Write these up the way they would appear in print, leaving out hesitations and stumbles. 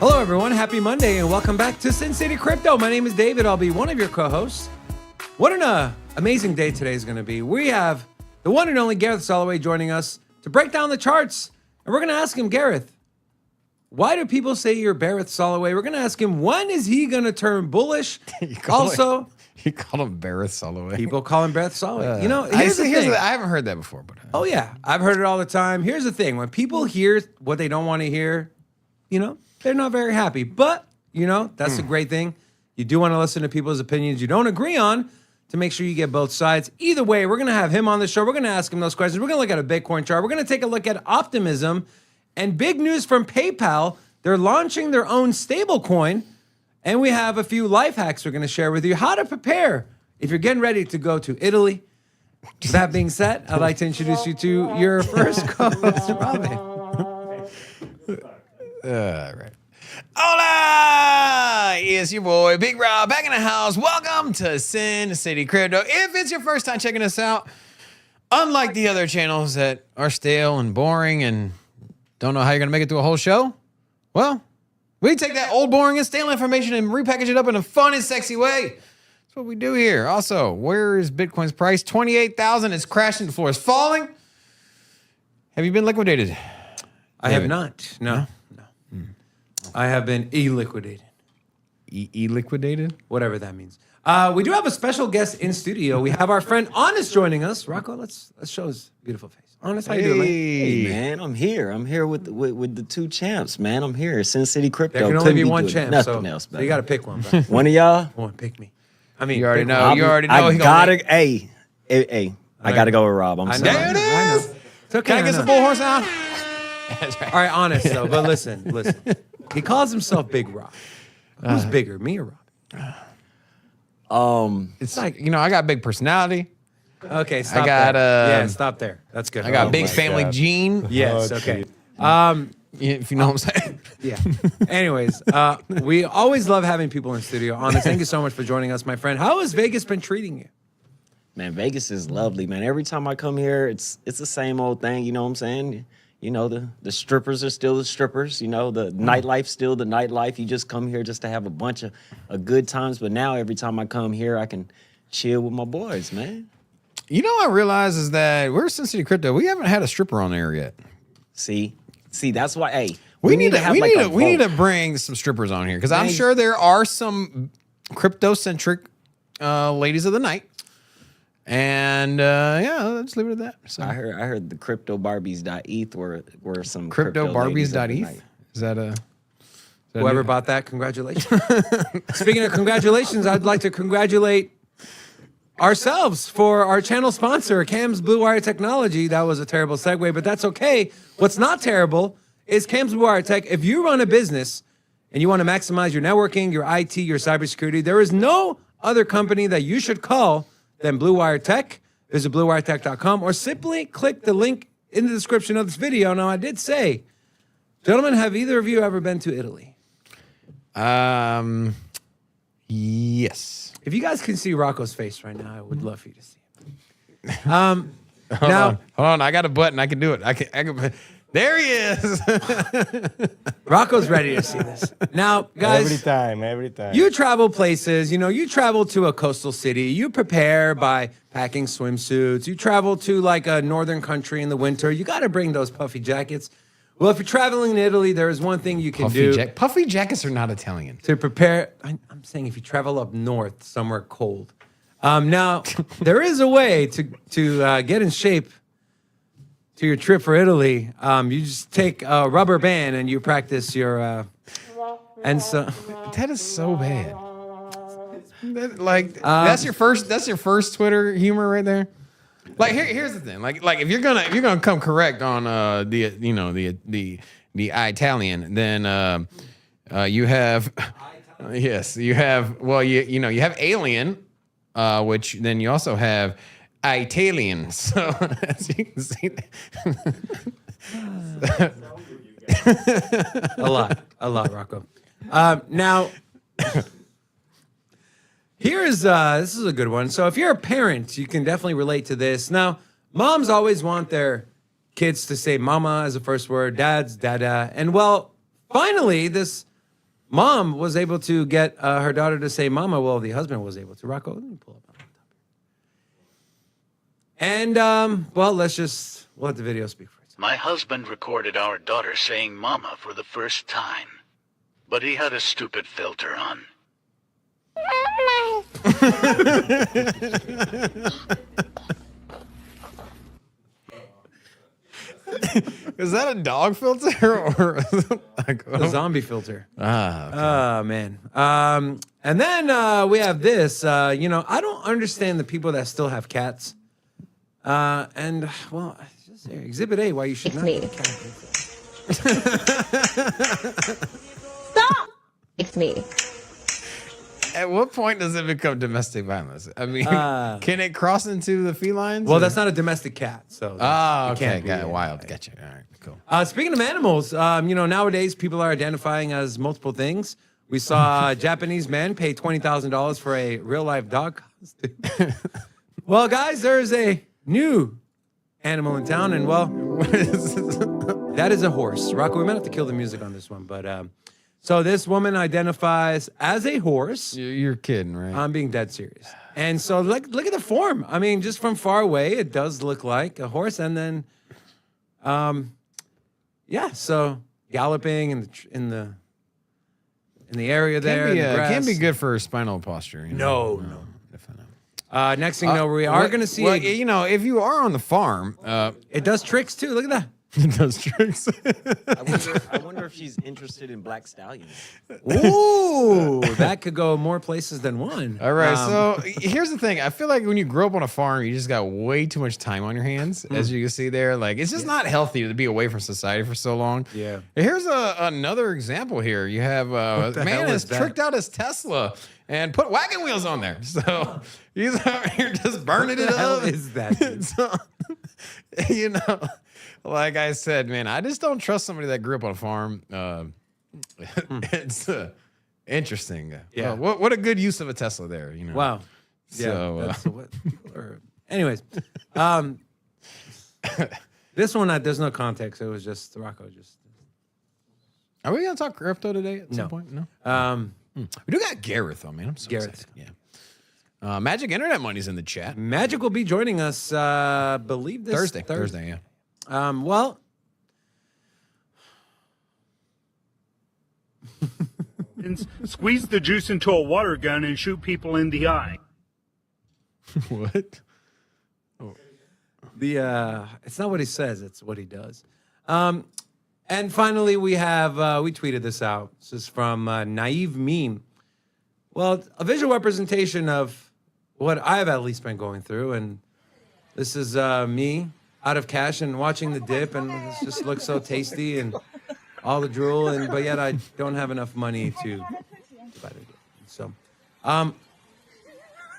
Hello, everyone. Happy Monday, and welcome back to Sin City Crypto. My name is David. I'll be one of your co-hosts. What an amazing day today is going to be. We have the one and only Gareth Soloway joining us to break down the charts. And we're going to ask him, Gareth, why do people say you're Gareth Soloway? We're going to ask him, when is he going to turn bullish? You call him Gareth Soloway. People call him Gareth Soloway. Here's the thing. I haven't heard that before. But Oh, yeah. I've heard it all the time. Here's the thing. When people hear what they don't want to hear, they're not very happy. But, that's a great thing. You do want to listen to people's opinions you don't agree on to make sure you get both sides. Either way, we're going to have him on the show. We're going to ask him those questions. We're going to look at a Bitcoin chart. We're going to take a look at optimism and big news from PayPal. They're launching their own stablecoin. And we have a few life hacks we're going to share with you. How to prepare if you're getting ready to go to Italy. That being said, I'd like to introduce you to your first co-host, Robin. Right. Hola! It's your boy, Big Rob, back in the house. Welcome to Sin City Crypto. If it's your first time checking us out, unlike the other channels that are stale and boring and don't know how you're going to make it through a whole show, well, we take that old, boring, and stale information and repackage it up in a fun and sexy way. That's what we do here. Also, where is Bitcoin's price? 28,000. It's crashing. The floor is falling. Have you been liquidated? I have not. No. I have been e-liquidated. E-liquidated? Whatever that means. We do have a special guest in studio. We have our friend Honest joining us. Rocco, let's show his beautiful face. Honest, how you doing, man? Hey, man, I'm here. I'm here with the two champs, man. I'm here. Sin City Crypto. There can only be one champ, nothing else, so you got to pick one, bro. One of y'all? One, pick me. I mean, You already know. I gotta go with Rob. I'm sorry. There it is. It's okay. Can I get some bullhorn sound? That's right. All right, Honest, though. But listen. He calls himself Big Rob. Who's bigger, me or Rob? It's like, I got big personality. Okay, stop I got, there. Stop there. That's good. I got big family gene. Yes, okay. If you know what I'm saying. Yeah. Anyways, we always love having people in studio. Honest, thank you so much for joining us, my friend. How has Vegas been treating you? Man, Vegas is lovely, man. Every time I come here, it's the same old thing. You know what I'm saying? The strippers are still the strippers. The nightlife's still the nightlife. You just come here just to have a bunch of good times. But now every time I come here, I can chill with my boys, man. I realize is that we're Sin City Crypto. We haven't had a stripper on air yet. See, that's why. Hey, we need to bring some strippers on here because I'm sure there are some crypto-centric ladies of the night. And let's leave it at that. So. I heard the cryptobarbies.eth were some cryptobarbies.eth. Is that whoever bought that? Congratulations. Speaking of congratulations, I'd like to congratulate ourselves for our channel sponsor, Cam's Blue Wire Technology. That was a terrible segue, but that's okay. What's not terrible is Cam's Blue Wire Tech. If you run a business and you want to maximize your networking, your IT, your cybersecurity, there is no other company that you should call than Blue Wire Tech. Visit bluewiretech.com or simply click the link in the description of this video. Now, I did say, gentlemen, have either of you ever been to Italy? Yes. If you guys can see Rocco's face right now, I would love for you to see it. Hold on. I got a button. I can do it. I can. There he is. Rocco's ready to see this. Now, guys. Every time. You travel places, you travel to a coastal city. You prepare by packing swimsuits. You travel to like a northern country in the winter. You got to bring those puffy jackets. Well, if you're traveling to Italy, there is one thing you can do. Puffy jackets are not Italian. To prepare. I'm saying if you travel up north, somewhere cold. Now, there is a way to get in shape to your trip for Italy. You just take a rubber band and you practice your and so that is so bad. That's your first Twitter humor right there. Like here's the thing. Like if you're gonna come correct on the Italian, then You have, yes, you have. Well, you know you have Alien, which then you also have Italian. So as you can see, a lot, Rocco. Now, this is a good one. So if you're a parent, you can definitely relate to this. Now, moms always want their kids to say mama as a first word, dads, dada. And well, finally, this mom was able to get her daughter to say mama. Well, the husband was able to. Rocco, let me pull up on the top here. And, well, we'll let the video speak for itself. My husband recorded our daughter saying mama for the first time, but he had a stupid filter on. is that a dog filter or like The zombie filter. okay. Oh, man. And then we have this. I don't understand the people that still have cats. And, well, it's just there. Exhibit A, why you should It's not me. have a cat. Stop! It's me. At what point does it become domestic violence? I mean, Uh, can it cross into the felines? Well, or- that's not a domestic cat. So Oh, it okay. can't be, Got it. yeah. Wild. Gotcha. All right. Cool. Speaking of animals, nowadays people are identifying as multiple things. We saw a Japanese man pay $20,000 for a real life dog costume. Well, guys, there's a new animal in town, and well, that is a horse. Rocco, we might have to kill the music on this one, but so this woman identifies as a horse. You're kidding, right? I'm being dead serious. And so look at the form. I mean, just from far away, it does look like a horse, and then, so galloping in the area there. in the grass. Can't be good for spinal posture. You know? No. Definitely. Next thing you know, we are going to see. Well, if you are on the farm, It does tricks too. Look at that. it does tricks. I wonder if she's interested in black stallions. Ooh, that could go more places than one. All right. So here's the thing. I feel like when you grow up on a farm, you just got way too much time on your hands, as you can see there. Like it's just not healthy to be away from society for so long. Yeah. Here's another example here. You have a the man hell has is that? tricked out his Tesla and put wagon wheels on there. So he's out here just burning What it the hell up. is that, dude? So, like I said, man, I just don't trust somebody that grew up on a farm. It's interesting. Yeah. What a good use of a Tesla there. Wow. Yeah. So, That's what people are. Anyways, this one there's no context. It was just Rocco. Are we gonna talk crypto today at No. some point? No. We We do got Gareth though, man. I'm so Gareth. excited. Yeah. Magic Internet Money's in the chat. Magic will be joining us. Believe this Thursday. Yeah. Well, Squeeze the juice into a water gun and shoot people in the eye. What? it's not what he says; it's what he does. And finally, we have we tweeted this out. This is from Naive Meme. Well, a visual representation of what I've at least been going through, and this is me out of cash and watching the dip, and it just looks so tasty and all the drool, but yet I don't have enough money to buy the dip. So,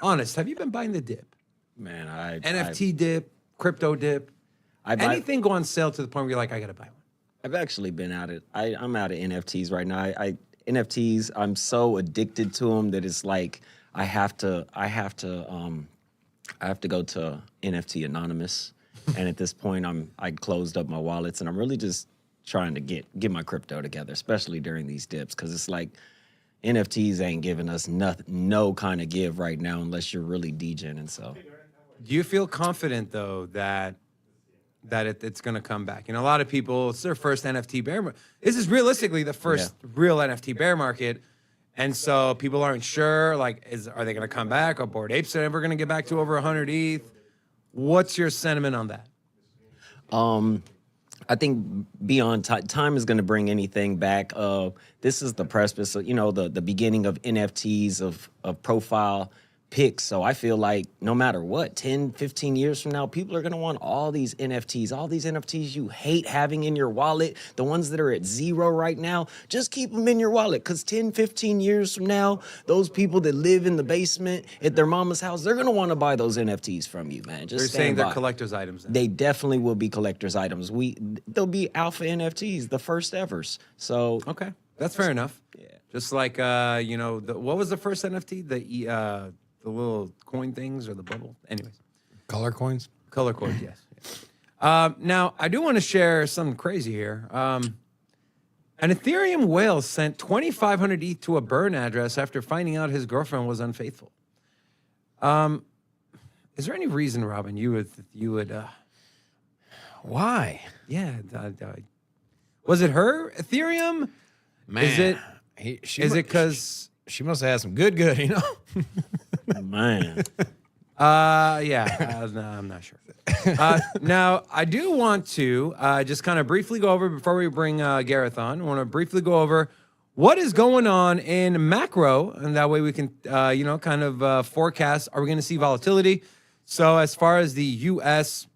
honest, have you been buying the dip? Man, NFT dip, crypto dip, anything go on sale to the point where you're like, I gotta buy one. I've actually been out of. I'm out of NFTs right now. NFTs. I'm so addicted to them that it's like I have to go to NFT Anonymous, and at this point I closed up my wallets, and I'm really just trying to get my crypto together, especially during these dips, because it's like NFTs ain't giving us no kind of give right now unless you're really DJing, and so. Do you feel confident though that it's going to come back? A lot of people, it's their first NFT bear market. This is realistically the first real NFT bear market, and so people aren't sure. Like, are they going to come back? Are Bored Apes ever going to get back to over 100 ETH? What's your sentiment on that? I think beyond time is going to bring anything back. This is the precipice, the beginning of NFTs, of profile picks. So I feel like no matter what, 10, 15 years from now, people are going to want all these NFTs you hate having in your wallet, the ones that are at zero right now, just keep them in your wallet, because 10, 15 years from now, those people that live in the basement at their mama's house, they're going to want to buy those NFTs from you, man. Just They're stand saying they're by. collector's items. Then. They definitely will be collector's items. They'll be alpha NFTs, the first evers. So Okay, that's fair enough. Yeah. Just like what was the first NFT? The little coin things or the bubble. Anyways, Color coins. color coins. Yes. Now I do want to share something crazy here. An Ethereum whale sent 2,500 ETH to a burn address after finding out his girlfriend was unfaithful. Is there any reason, Robin, you would? Why? Yeah. Was it her Ethereum? Man, Is it? Is it because? she must have had some good, you know? man, Yeah. No, I'm not sure. Now, I do want to just kind of briefly go over, before we bring Gareth on, I want to briefly go over what is going on in macro, and that way we can, kind of forecast, are we going to see volatility? So as far as the U.S.,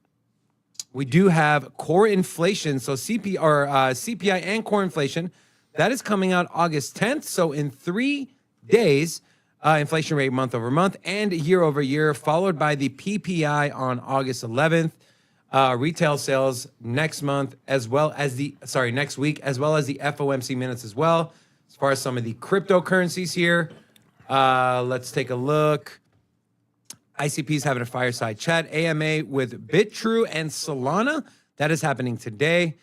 we do have core inflation, so CPI and core inflation. That is coming out August 10th, so in 3 days, inflation rate month over month and year over year, followed by the PPI on August 11th, retail sales next month, as well as next week, as well as the FOMC minutes as well. As far as some of the cryptocurrencies here, let's take a look. ICP is having a fireside chat, AMA with BitTrue and Solana. That is happening today.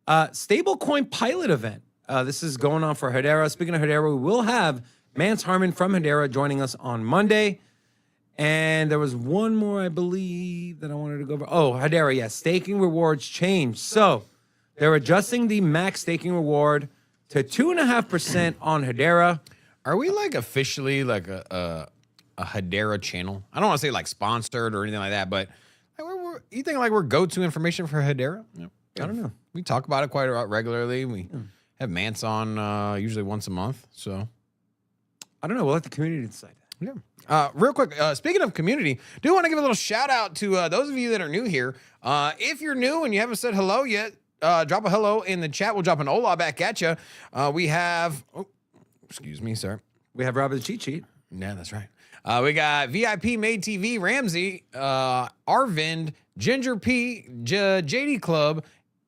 Stablecoin pilot event. This is going on for Hedera. Speaking of Hedera, we will have Mance Harmon from Hedera joining us on Monday. And there was one more, I believe, that I wanted to go over. Oh, Hedera, yes. Staking rewards changed. So they're adjusting the max staking reward to 2.5% on Hedera. Are we like officially like a Hedera channel? I don't want to say like sponsored or anything like that, but you think like we're go-to information for Hedera? I don't know. We talk about it quite regularly. We have Mance on usually once a month. So I don't know. We'll let the community decide. yeah. Real quick, speaking of community, do want to give a little shout out to those of you that are new here. If you're new and you haven't said hello yet, drop a hello in the chat. We'll drop an hola back at you. We have, excuse me, sir. We have Robin the Cheat Sheet. Yeah, that's right. We got VIP Made TV, Ramsey, Arvind, Ginger P, JD Club,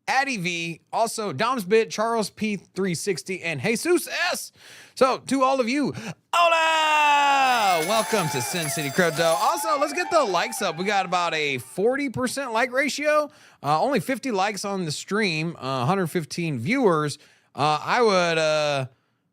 Addy V, also Dom's Bit, Charles P360, and Jesus S. So to all of you, hola! Welcome to Sin City Crypto. Also, let's get the likes up. We got about a 40% like ratio. Only 50 likes on the stream, 115 viewers. I'd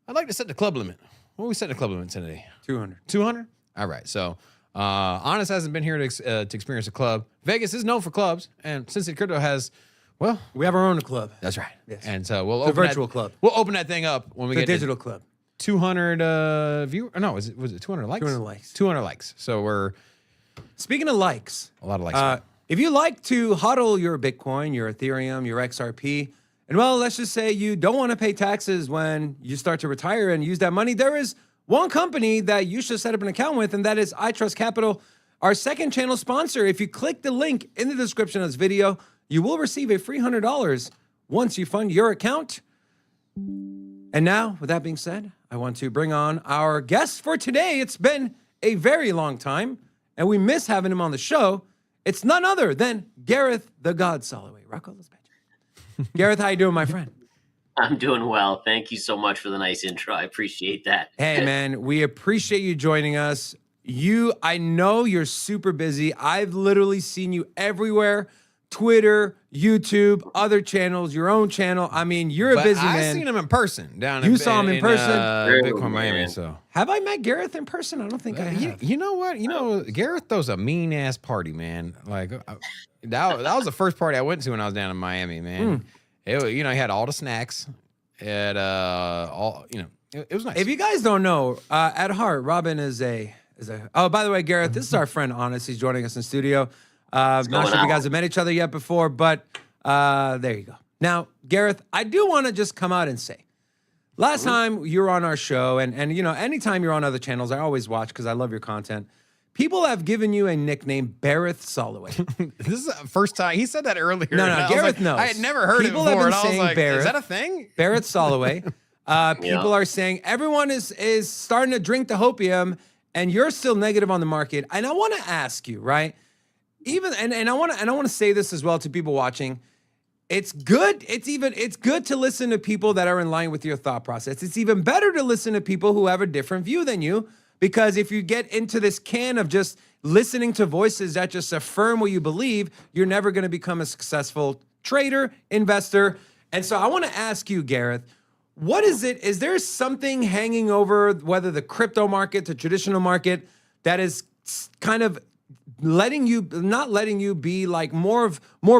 like to set the club limit. What are we setting the club limit today? 200. 200? All right. So, Honest hasn't been here to experience a club. Vegas is known for clubs, and Sin City Crypto has, well, We have our own club. that's right. Yes. And so we'll It's a open virtual that, club. We'll open that thing up when we The get digital club. 200 viewers. No, was it 200 likes? 200 likes. 200 likes. So we're Speaking of likes, a lot of likes. if you like to hodl your Bitcoin, your Ethereum, your XRP, and well, let's just say you don't want to pay taxes when you start to retire and use that money, there is one company that you should set up an account with, and that is iTrust Capital, our second channel sponsor. If you click the link in the description of this video, you will receive a free $100 once you fund your account. And now, with that being said, I want to bring on our guest for today. It's been a very long time, and we miss having him on the show. It's none other than Gareth the God Soloway. Rocco, let's bet you. Gareth, how you doing, my friend? I'm doing well. Thank you so much for the nice intro. I appreciate that. Hey, man, we appreciate you joining us. I know you're super busy. I've literally seen you everywhere. Twitter, YouTube, other channels, your own channel. I mean, you're a But busy I've man. seen him in person down You saw him in person? Bitcoin Miami. man. So Have I met Gareth in person? I don't think I have. you know what? Gareth throws a mean ass party, man. Like that was the first party I went to when I was down in Miami, man. It was, he had all the snacks. It was nice. If you guys don't know, at heart, Robin is a. Oh, by the way, Gareth, this is our friend Honest. He's joining us in studio. Not sure if you guys have met each other yet before, but there you go. Now, Gareth, I do want to just come out and say, last time you were on our show, and anytime you're on other channels, I always watch because I love your content. People have given you a nickname, Gareth Soloway. This is the first time he said that earlier. No, and I was Gareth like, knows. I had never heard People it have before, been and I was saying like, Gareth. is that a thing? Gareth Soloway. People are saying everyone is starting to drink the hopium, and you're still negative on the market. And I want to ask you, right? Even and I want to say this as well to people watching. It's good. It's good to listen to people that are in line with your thought process. It's even better to listen to people who have a different view than you, because if you get into this can of just listening to voices that just affirm what you believe, you're never going to become a successful trader, investor. And so I want to ask you, Gareth, what is it? Is there something hanging over whether the crypto market, the traditional market, that is kind of not letting you be like more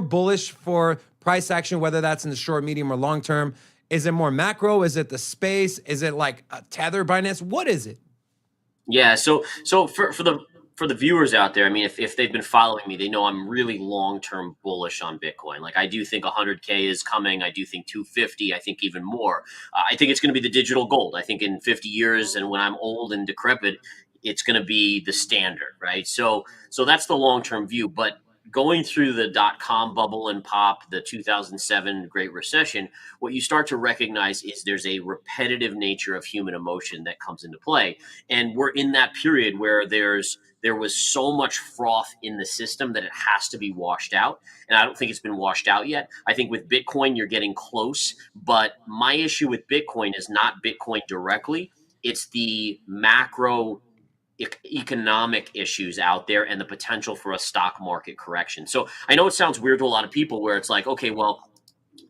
bullish for price action, whether that's in the short, medium, or long term? Is it more macro? Is it the space? Is it like a Tether, Binance? What is it? Yeah. So for the viewers out there, I mean, if they've been following me, they know I'm really long term bullish on Bitcoin. Like I do think 100K is coming. I do think 250. I think even more. I think it's going to be the digital gold. I think in 50 years, and when I'm old and decrepit, it's going to be the standard, right? So that's the long term view. But going through the dot-com bubble and pop, the 2007 Great Recession, what you start to recognize is there's a repetitive nature of human emotion that comes into play. And we're in that period where there was so much froth in the system that it has to be washed out. And I don't think it's been washed out yet. I think with Bitcoin, you're getting close. But my issue with Bitcoin is not Bitcoin directly. It's the macro economic issues out there and the potential for a stock market correction. So I know it sounds weird to a lot of people where it's like, okay, well,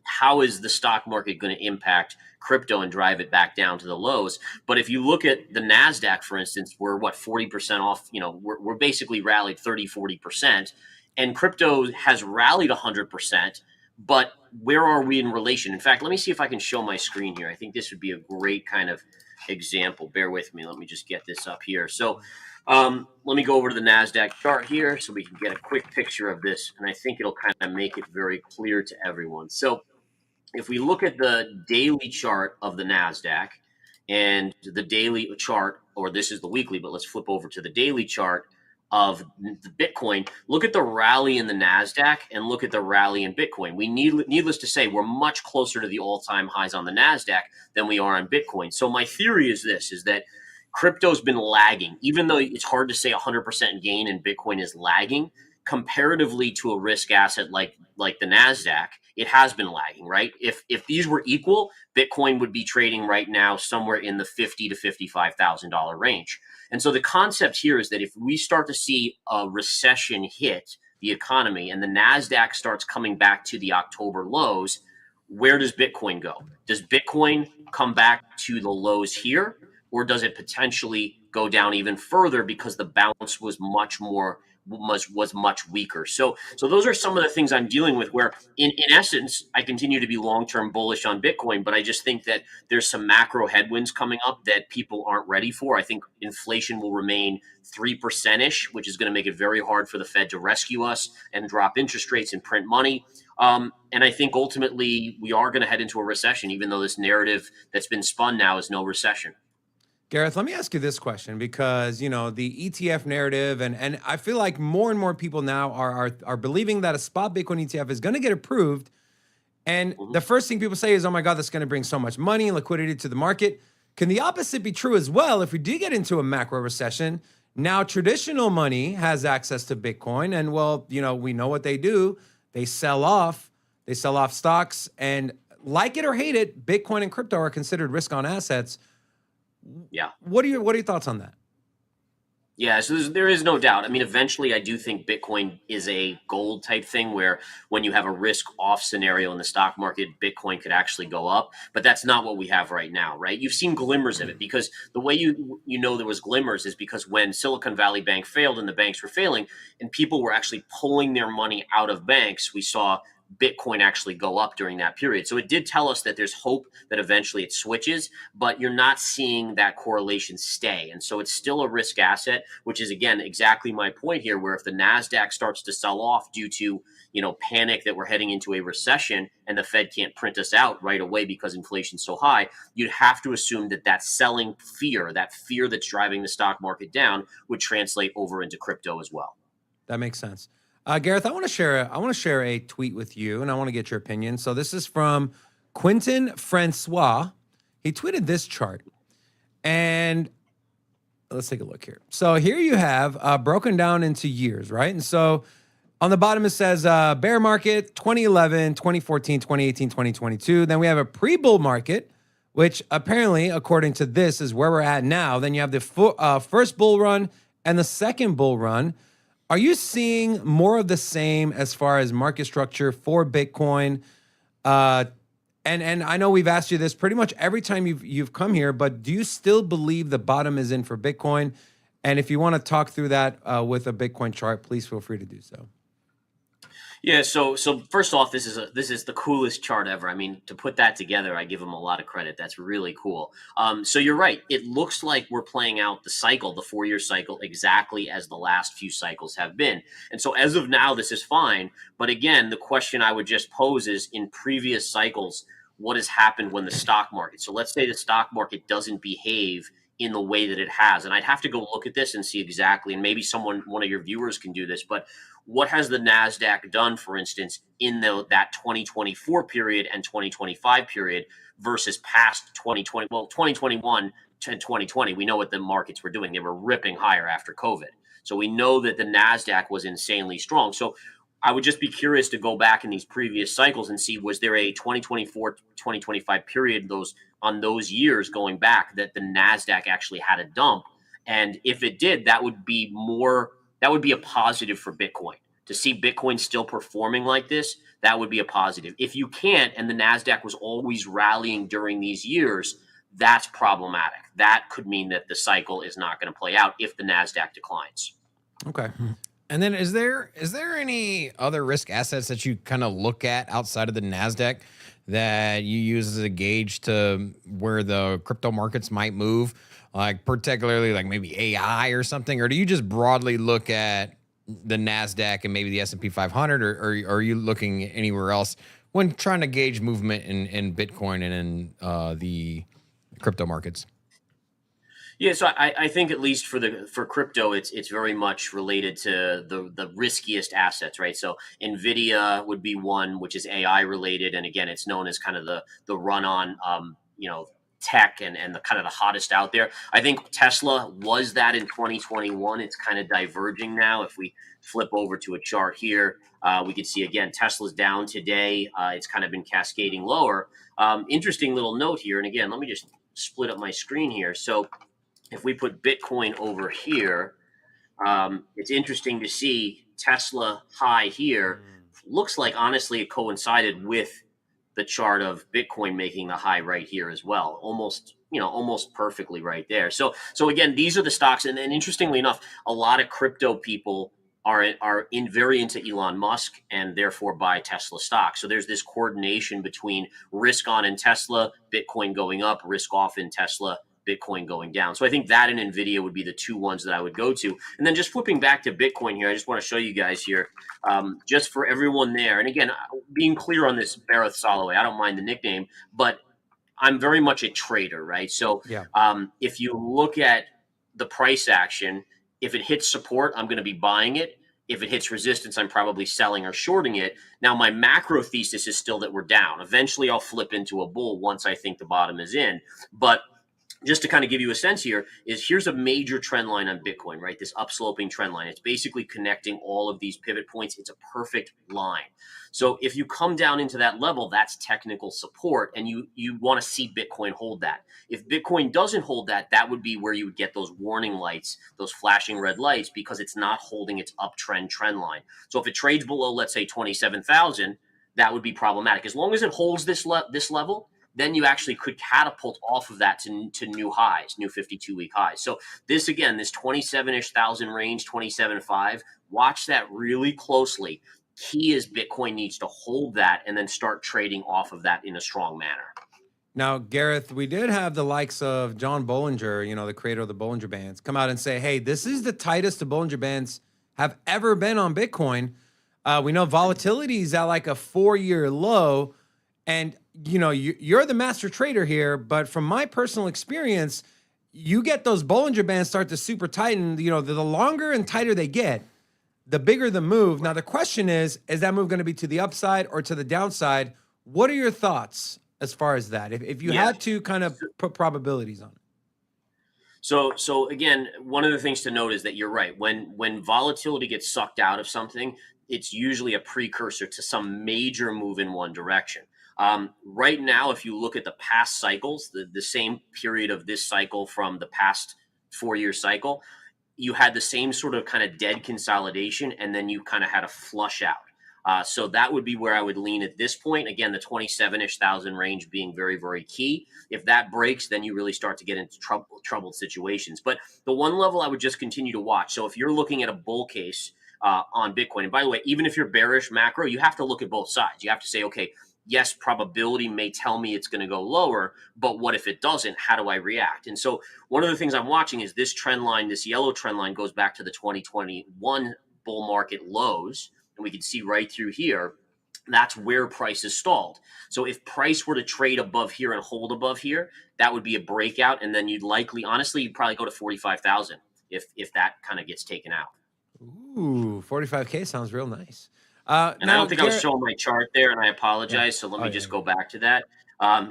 how is the stock market going to impact crypto and drive it back down to the lows? But if you look at the NASDAQ, for instance, we're 40% off, we're basically rallied 30-40%, and crypto has rallied 100%. But where are we in relation? In fact, let me see if I can show my screen here. I think this would be a great kind of example. Bear with me. Let me just get this up here. So let me go over to the NASDAQ chart here so we can get a quick picture of this. And I think it'll kind of make it very clear to everyone. So if we look at the daily chart of the NASDAQ and the daily chart, or this is the weekly, but let's flip over to the daily chart of the Bitcoin, look at the rally in the NASDAQ and look at the rally in Bitcoin. Needless to say, we're much closer to the all-time highs on the NASDAQ than we are on Bitcoin. So my theory is this, is that crypto's been lagging, even though it's hard to say 100% gain and Bitcoin is lagging comparatively to a risk asset like the NASDAQ. It has been lagging, right? If these were equal, Bitcoin would be trading right now somewhere in the $50,000 to $55,000 range. And so the concept here is that if we start to see a recession hit the economy and the NASDAQ starts coming back to the October lows, where does Bitcoin go? Does Bitcoin come back to the lows here, or does it potentially go down even further because the bounce was much weaker? So those are some of the things I'm dealing with, where in essence, I continue to be long-term bullish on Bitcoin, but I just think that there's some macro headwinds coming up that people aren't ready for. I think inflation will remain 3%-ish, which is going to make it very hard for the Fed to rescue us and drop interest rates and print money. And I think ultimately we are going to head into a recession, even though this narrative that's been spun now is no recession. Gareth, let me ask you this question, because, the ETF narrative, and I feel like more and more people now are believing that a spot Bitcoin ETF is going to get approved. And the first thing people say is, oh my God, that's going to bring so much money and liquidity to the market. Can the opposite be true as well? If we do get into a macro recession, now traditional money has access to Bitcoin, and well, we know what they do. They sell off stocks, and like it or hate it, Bitcoin and crypto are considered risk-on assets. Yeah. What are your thoughts on that? Yeah, so there is no doubt. I mean, eventually I do think Bitcoin is a gold type thing where when you have a risk off scenario in the stock market, Bitcoin could actually go up. But that's not what we have right now, right? You've seen glimmers of it, because the way you know there was glimmers is because when Silicon Valley Bank failed and the banks were failing and people were actually pulling their money out of banks, we saw Bitcoin actually go up during that period. So it did tell us that there's hope that eventually it switches, but you're not seeing that correlation stay. And so it's still a risk asset, which is, again, exactly my point here, where if the NASDAQ starts to sell off due to, panic that we're heading into a recession and the Fed can't print us out right away because inflation's so high, you'd have to assume that selling fear, that fear that's driving the stock market down, would translate over into crypto as well. That makes sense. Gareth, I want to share a tweet with you, and I want to get your opinion. So this is from Quentin Francois. He tweeted this chart, and let's take a look here. So here you have broken down into years, right? And so on the bottom it says bear market 2011, 2014, 2018, 2022. Then we have a pre-bull market, which apparently, according to this, is where we're at now. Then you have the first bull run and the second bull run. Are you seeing more of the same as far as market structure for Bitcoin? And I know we've asked you this pretty much every time you've come here, but do you still believe the bottom is in for Bitcoin? And if you want to talk through that with a Bitcoin chart, please feel free to do so. Yeah, so first off, this is the coolest chart ever. I mean, to put that together, I give them a lot of credit. That's really cool. So you're right. It looks like we're playing out the cycle, the 4-year cycle, exactly as the last few cycles have been. And so as of now, this is fine. But again, the question I would just pose is, in previous cycles, what has happened when the stock market? So let's say the stock market doesn't behave in the way that it has. And I'd have to go look at this and see exactly, and maybe one of your viewers can do this, but what has the NASDAQ done, for instance, in that 2024 period and 2025 period versus past 2020, 2021 to 2020? We know what the markets were doing. They were ripping higher after COVID. So we know that the NASDAQ was insanely strong. So I would just be curious to go back in these previous cycles and see, was there a 2024, 2025 period on those years going back that the NASDAQ actually had a dump? And if it did, that would be a positive for Bitcoin. To see Bitcoin still performing like this, that would be a positive. If you can't, and the NASDAQ was always rallying during these years, that's problematic. That could mean that the cycle is not going to play out if the NASDAQ declines. Okay. And then is there any other risk assets that you kind of look at outside of the NASDAQ that you use as a gauge to where the crypto markets might move, like particularly like maybe AI or something? Or do you just broadly look at the NASDAQ and maybe the S&P 500, or are you looking anywhere else when trying to gauge movement in Bitcoin and in the crypto markets? Yeah, so I think at least for crypto, it's very much related to the riskiest assets, right? So Nvidia would be one, which is AI related, and again, it's known as kind of the run on tech and the kind of the hottest out there. I think Tesla was that in 2021. It's kind of diverging now. If we flip over to a chart here, we can see again Tesla's down today. It's kind of been cascading lower. Interesting little note here, and again, let me just split up my screen here. So if we put Bitcoin over here, it's interesting to see Tesla high here. Looks like, honestly, it coincided with the chart of Bitcoin making the high right here as well. Almost perfectly right there. So again, these are the stocks. And interestingly enough, a lot of crypto people are very into Elon Musk and therefore buy Tesla stock. So there's this coordination between risk on in Tesla, Bitcoin going up, risk off in Tesla, Bitcoin going down. So I think that and Nvidia would be the two ones that I would go to. And then just flipping back to Bitcoin here, I just want to show you guys here, just for everyone there. And again, being clear on this, Gareth Soloway, I don't mind the nickname, but I'm very much a trader, right? So Yeah. If you look at the price action, if it hits support, I'm going to be buying it. If it hits resistance, I'm probably selling or shorting it. Now, my macro thesis is still that we're down. Eventually, I'll flip into a bull once I think the bottom is in. But just to kind of give you a sense here, here's a major trend line on Bitcoin, right? This upsloping trend line. It's basically connecting all of these pivot points. It's a perfect line. So if you come down into that level, that's technical support, and you want to see Bitcoin hold that. If Bitcoin doesn't hold that, that would be where you would get those warning lights, those flashing red lights, because it's not holding its uptrend trend line. So if it trades below, let's say, 27,000, that would be problematic. As long as it holds this level, then you actually could catapult off of that to new highs, new 52-week highs. So this 27-ish thousand range, 27.5, watch that really closely. key is Bitcoin needs to hold that and then start trading off of that in a strong manner. Now, Gareth, we did have the likes of John Bollinger, you know, the creator of the Bollinger Bands, come out and say, hey, this is the tightest the Bollinger Bands have ever been on Bitcoin. We know volatility is at like a 4-year low. And, you know, you're the master trader here. But from my personal experience, you get those Bollinger Bands start to super tighten. You know, the longer and tighter they get, the bigger the move. Now, the question is that move going to be to the upside or to the downside? What are your thoughts as far as that? If you had to kind of put probabilities on it. So again, one of the things to note is that you're right. When volatility gets sucked out of something, it's usually a precursor to some major move in one direction. Right now, if you look at the past cycles, the same period of this cycle from the past 4-year cycle, you had the same sort of kind of dead consolidation, and then you kind of had a flush out. So that would be where I would lean at this point. Again, the 27-ish thousand range being very, very key. If that breaks, then you really start to get into troubled situations. But the one level I would just continue to watch. So if you're looking at a bull case on Bitcoin, and by the way, even if you're bearish macro, you have to look at both sides. You have to say, okay, yes, probability may tell me it's going to go lower, but what if it doesn't? How do I react? And so one of the things I'm watching is this trend line, this yellow trend line goes back to the 2021 bull market lows. And we can see right through here, that's where price is stalled. So if price were to trade above here and hold above here, that would be a breakout. And then you'd likely, honestly, you'd probably go to 45,000 if that kind of gets taken out. Ooh, 45K sounds real nice. And I don't think I was showing my chart there, and I apologize. So let me just go back to that.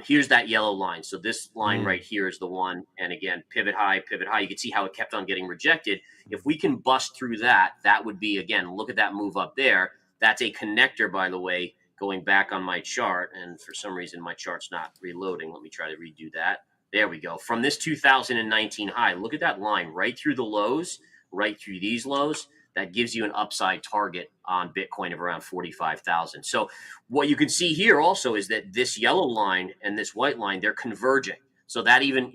Here's that yellow line. So this line right here is the one. And again, pivot high, pivot high. You can see how it kept on getting rejected. If we can bust through that, that would be, again, look at that move up there. That's a connector, by the way, going back on my chart. And for some reason, my chart's not reloading. Let me try to redo that. There we go. From this 2019 high, look at that line right through the lows, right through these lows. That gives you an upside target on Bitcoin of around 45,000. So what you can see here also is that this yellow line and this white line, they're converging. So that even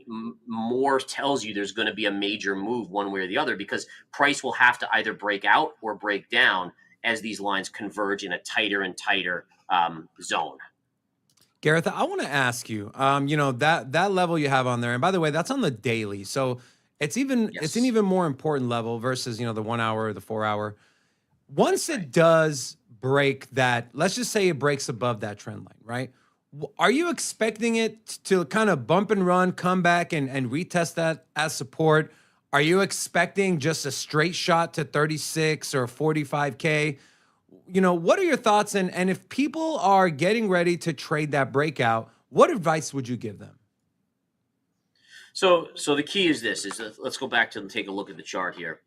more tells you there's going to be a major move one way or the other, because price will have to either break out or break down as these lines converge in a tighter and tighter zone. Gareth, I want to ask you, you know, that level you have on there, and by the way, that's on the daily. So it's an even more important level versus, you know, the 1 hour or the 4 hour. Once it does break that, let's just say it breaks above that trend line, right? Are you expecting it to kind of bump and run, come back and retest that as support? Are you expecting just a straight shot to 36 or 45K? You know, what are your thoughts? And if people are getting ready to trade that breakout, what advice would you give them? So the key is this, let's go back to take a look at the chart here.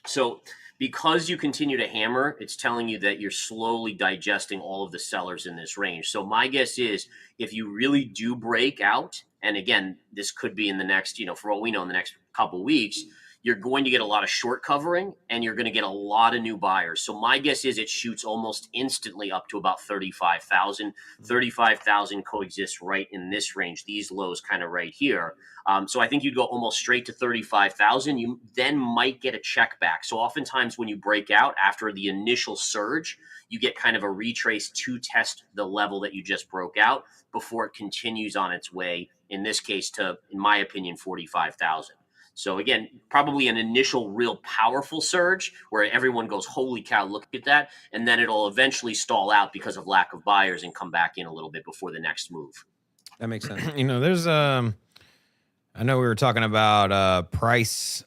So because you continue to hammer, it's telling you that you're slowly digesting all of the sellers in this range. So my guess is if you really do break out, and again, this could be in the next, you know, for all we know, in the next couple weeks, you're going to get a lot of short covering and you're going to get a lot of new buyers. So my guess is it shoots almost instantly up to about 35,000. 35,000 coexists right in this range, these lows kind of right here. So I think you'd go almost straight to 35,000. You then might get a check back. So oftentimes when you break out after the initial surge, you get kind of a retrace to test the level that you just broke out before it continues on its way, in this case, to, in my opinion, 45,000. So again, probably an initial real powerful surge where everyone goes, holy cow, look at that. And then it'll eventually stall out because of lack of buyers and come back in a little bit before the next move. That makes sense. You know, there's, I know we were talking about price,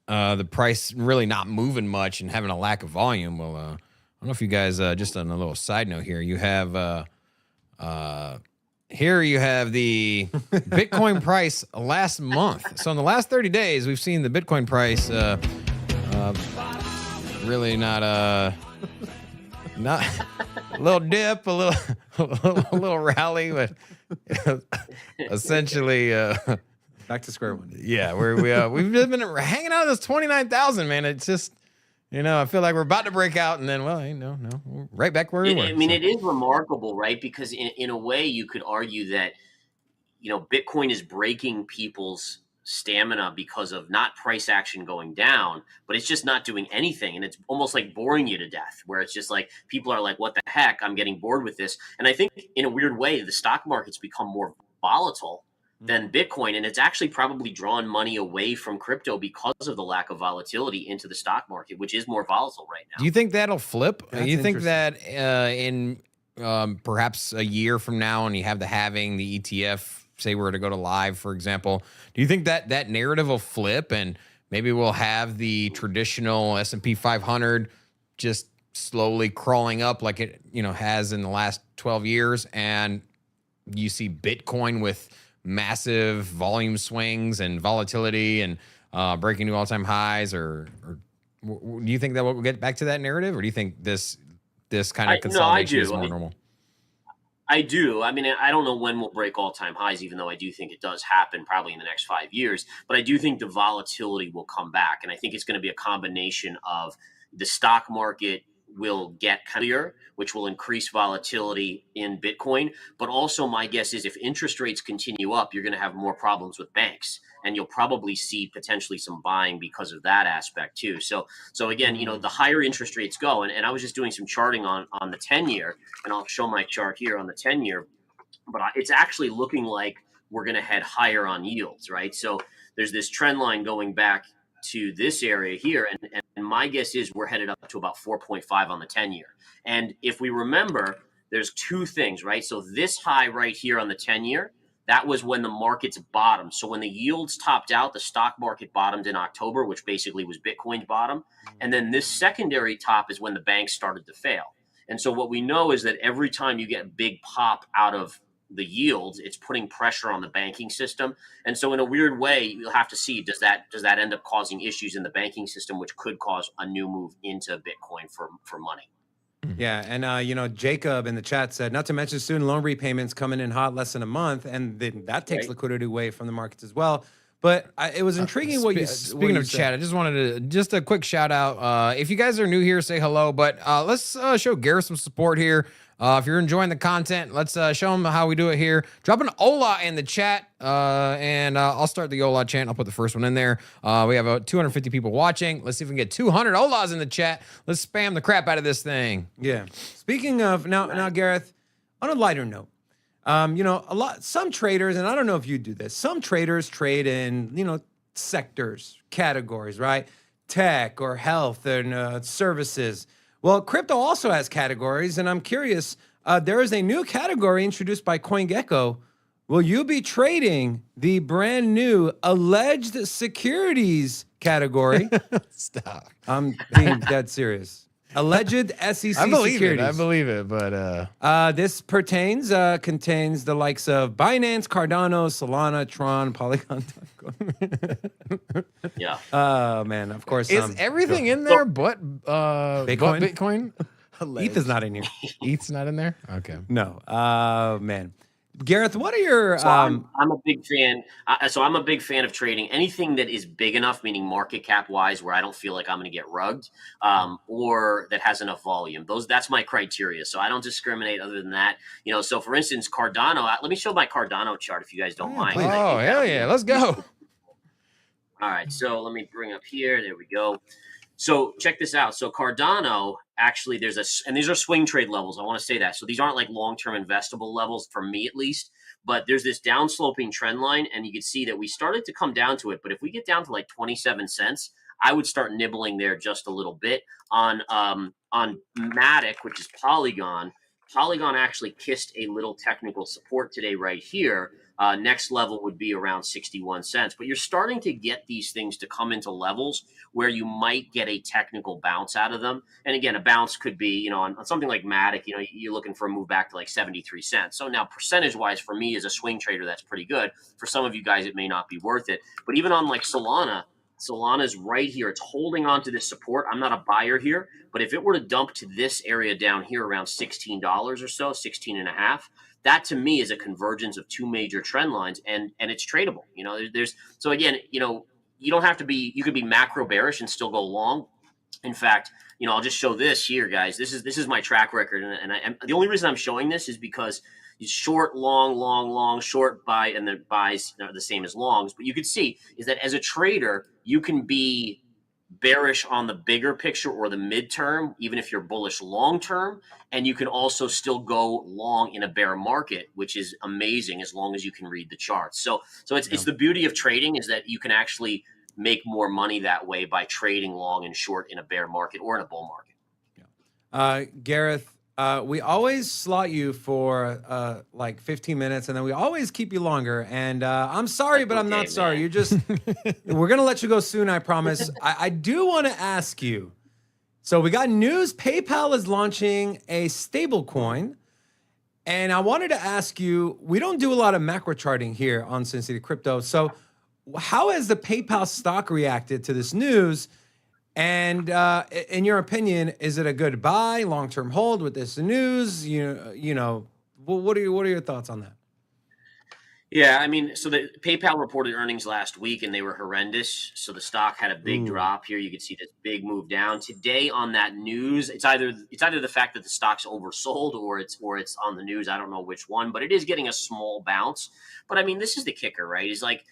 the price really not moving much and having a lack of volume. Well, I don't know if you guys, just on a little side note here, you have, here you have the Bitcoin price last month. So in the last 30 days, we've seen the Bitcoin price really not a little dip, a little rally, but essentially Back to square one. yeah, we've just been hanging out at this 29,000, man. It's just, you know, I feel like we're about to break out, and then, well, no, we're right back where we were. I mean, it is remarkable, right? Because in a way, you could argue that, you know, Bitcoin is breaking people's stamina because of not price action going down, but it's just not doing anything. And it's almost like boring you to death, where it's just like people are like, what the heck? I'm getting bored with this. And I think in a weird way, the stock market's become more volatile than Bitcoin. And it's actually probably drawn money away from crypto because of the lack of volatility into the stock market, which is more volatile right now. Do you think that'll flip? That's You think that interesting. in perhaps a year from now, and you have the halving, the ETF, say we're to go to live, for example, do you think that that narrative will flip and maybe we'll have the traditional S&P 500 just slowly crawling up like it has in the last 12 years, and you see Bitcoin with massive volume swings and volatility and breaking new all-time highs, or do you think that we'll get back to that narrative, or do you think this kind of consolidation is more normal? I do. I mean, I don't know when we'll break all-time highs, even though I do think it does happen probably in the next 5 years. But I do think the volatility will come back. And I think it's going to be a combination of the stock market will get clear, which will increase volatility in Bitcoin. But also my guess is if interest rates continue up, you're going to have more problems with banks. And you'll probably see potentially some buying because of that aspect too. So again, the higher interest rates go, and I was just doing some charting on the 10-year, and I'll show my chart here on the 10-year, but it's actually looking like we're going to head higher on yields, right? So there's this trend line going back to this area here, and my guess is we're headed up to about 4.5 on the 10-year. And if we remember, there's two things, right? So this high right here on the 10-year, that was when the markets bottomed. So when the yields topped out, the stock market bottomed in October, which basically was Bitcoin's bottom. And then this secondary top is when the banks started to fail. And so what we know is that every time you get a big pop out of the yields, it's putting pressure on the banking system. And so in a weird way, you'll have to see, does that end up causing issues in the banking system, which could cause a new move into Bitcoin for money. Yeah, and Jacob in the chat said, not to mention student loan repayments coming in hot less than a month, and then that takes liquidity away from the markets as well. But it was intriguing what you speaking of chat, I just wanted to a quick shout out. If you guys are new here, say hello. But let's show Gareth some support here. If you're enjoying the content, let's show them how we do it here. Drop an hola in the chat, and I'll start the hola chant. I'll put the first one in there. We have about 250 people watching. Let's see if we can get 200 holas in the chat. Let's spam the crap out of this thing. Yeah. Speaking of now, Gareth, on a lighter note, some traders, and I don't know if you do this, some traders trade in, sectors, categories, right? Tech or health and services. Well, crypto also has categories, and I'm curious, there is a new category introduced by CoinGecko. Will you be trading the brand new alleged securities category? Stop. I'm being dead serious. Alleged SEC I believe securities. I believe it, but this contains the likes of Binance, Cardano, Solana, Tron, Polygon. Yeah. Oh man, of course. is everything in there but Bitcoin? ETH is not in here. ETH's not in there? Okay. No. Man. Gareth, what are your? So I'm a big fan. I'm a big fan of trading anything that is big enough, meaning market cap wise, where I don't feel like I'm going to get rugged, or that has enough volume. That's my criteria. So I don't discriminate other than that. So for instance, Cardano. Let me show my Cardano chart if you guys don't mind. Oh hell yeah, let's go. All right, so let me bring up here. There we go. So check this out. So Cardano, actually, and these are swing trade levels. I want to say that. So these aren't like long-term investable levels for me, at least. But there's this downsloping trend line, and you can see that we started to come down to it. But if we get down to like 27 cents, I would start nibbling there just a little bit. On Matic, which is Polygon. Polygon actually kissed a little technical support today right here. Next level would be around 61 cents. But you're starting to get these things to come into levels where you might get a technical bounce out of them. And again, a bounce could be, on something like Matic, you're looking for a move back to like 73 cents. So now percentage-wise for me as a swing trader, that's pretty good. For some of you guys, it may not be worth it. But even on like Solana's right here. It's holding on to this support. I'm not a buyer here, but if it were to dump to this area down here around $16 or so, 16 and a half, that to me is a convergence of two major trend lines, and it's tradable. So again, you don't have to be, you could be macro bearish and still go long. In fact, I'll just show this here, guys. This is my track record, and the only reason I'm showing this is because short, long, long, long, short, buy, and the buys are the same as longs. But you could see is that as a trader, you can be bearish on the bigger picture or the midterm, even if you're bullish long term. And you can also still go long in a bear market, which is amazing as long as you can read the charts. So it's the beauty of trading is that you can actually make more money that way by trading long and short in a bear market or in a bull market. Gareth, we always slot you for like 15 minutes, and then we always keep you longer. And I'm sorry, but I'm Okay, not sorry. man. You're just, we're going to let you go soon, I promise. I do want to ask you. So we got news. PayPal is launching a stablecoin. And I wanted to ask you, we don't do a lot of macro charting here on Sin City Crypto. So how has the PayPal stock reacted to this news? And in your opinion, is it a good buy, long-term hold with this news? You know, what are your thoughts on that? Yeah, I mean, so the PayPal reported earnings last week and they were horrendous. So the stock had a big drop here. You could see this big move down today on that news. It's either the fact that the stock's oversold or it's on the news. I don't know which one, but it is getting a small bounce. But I mean, this is the kicker, right? Is like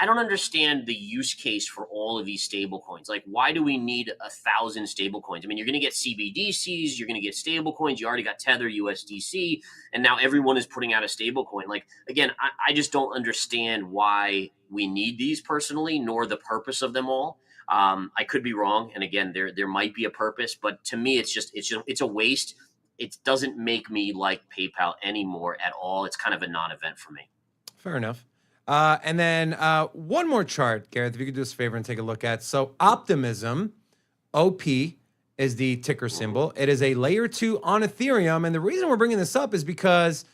I don't understand the use case for all of these stable coins. Like, why do we need 1,000 stable coins? I mean, you're going to get CBDCs, you're going to get stable coins. You already got Tether, USDC, and now everyone is putting out a stable coin. Like, again, I just don't understand why we need these personally, nor the purpose of them all. I could be wrong, and again, there might be a purpose, but to me, it's a waste. It doesn't make me like PayPal anymore at all. It's kind of a non-event for me. Fair enough. And then one more chart, Gareth, if you could do us a favor and take a look at. So Optimism, OP, is the ticker symbol. It is a layer 2 on Ethereum. And the reason we're bringing this up is because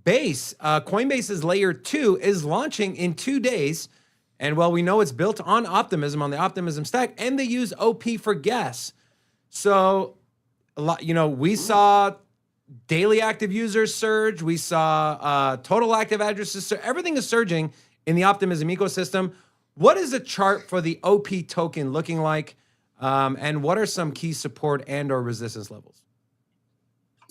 Coinbase's layer 2 is launching in 2 days. And well, we know it's built on Optimism, on the Optimism stack, and they use OP for gas. So, we saw daily active users surge. We saw total active addresses surge. Everything is surging in the Optimism ecosystem. What is the chart for the OP token looking like? And what are some key support and or resistance levels?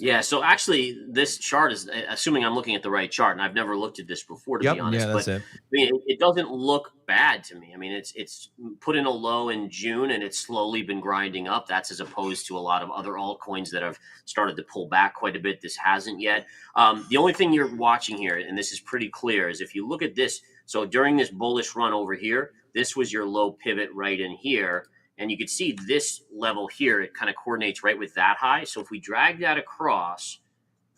Yeah, so actually, this chart is assuming I'm looking at the right chart, and I've never looked at this before, to be honest. Yeah, that's it. I mean, it doesn't look bad to me. I mean, it's put in a low in June, and it's slowly been grinding up. That's as opposed to a lot of other altcoins that have started to pull back quite a bit. This hasn't yet. The only thing you're watching here, and this is pretty clear, is if you look at this. So during this bullish run over here, this was your low pivot right in here. And you can see this level here, it kind of coordinates right with that high. So if we drag that across,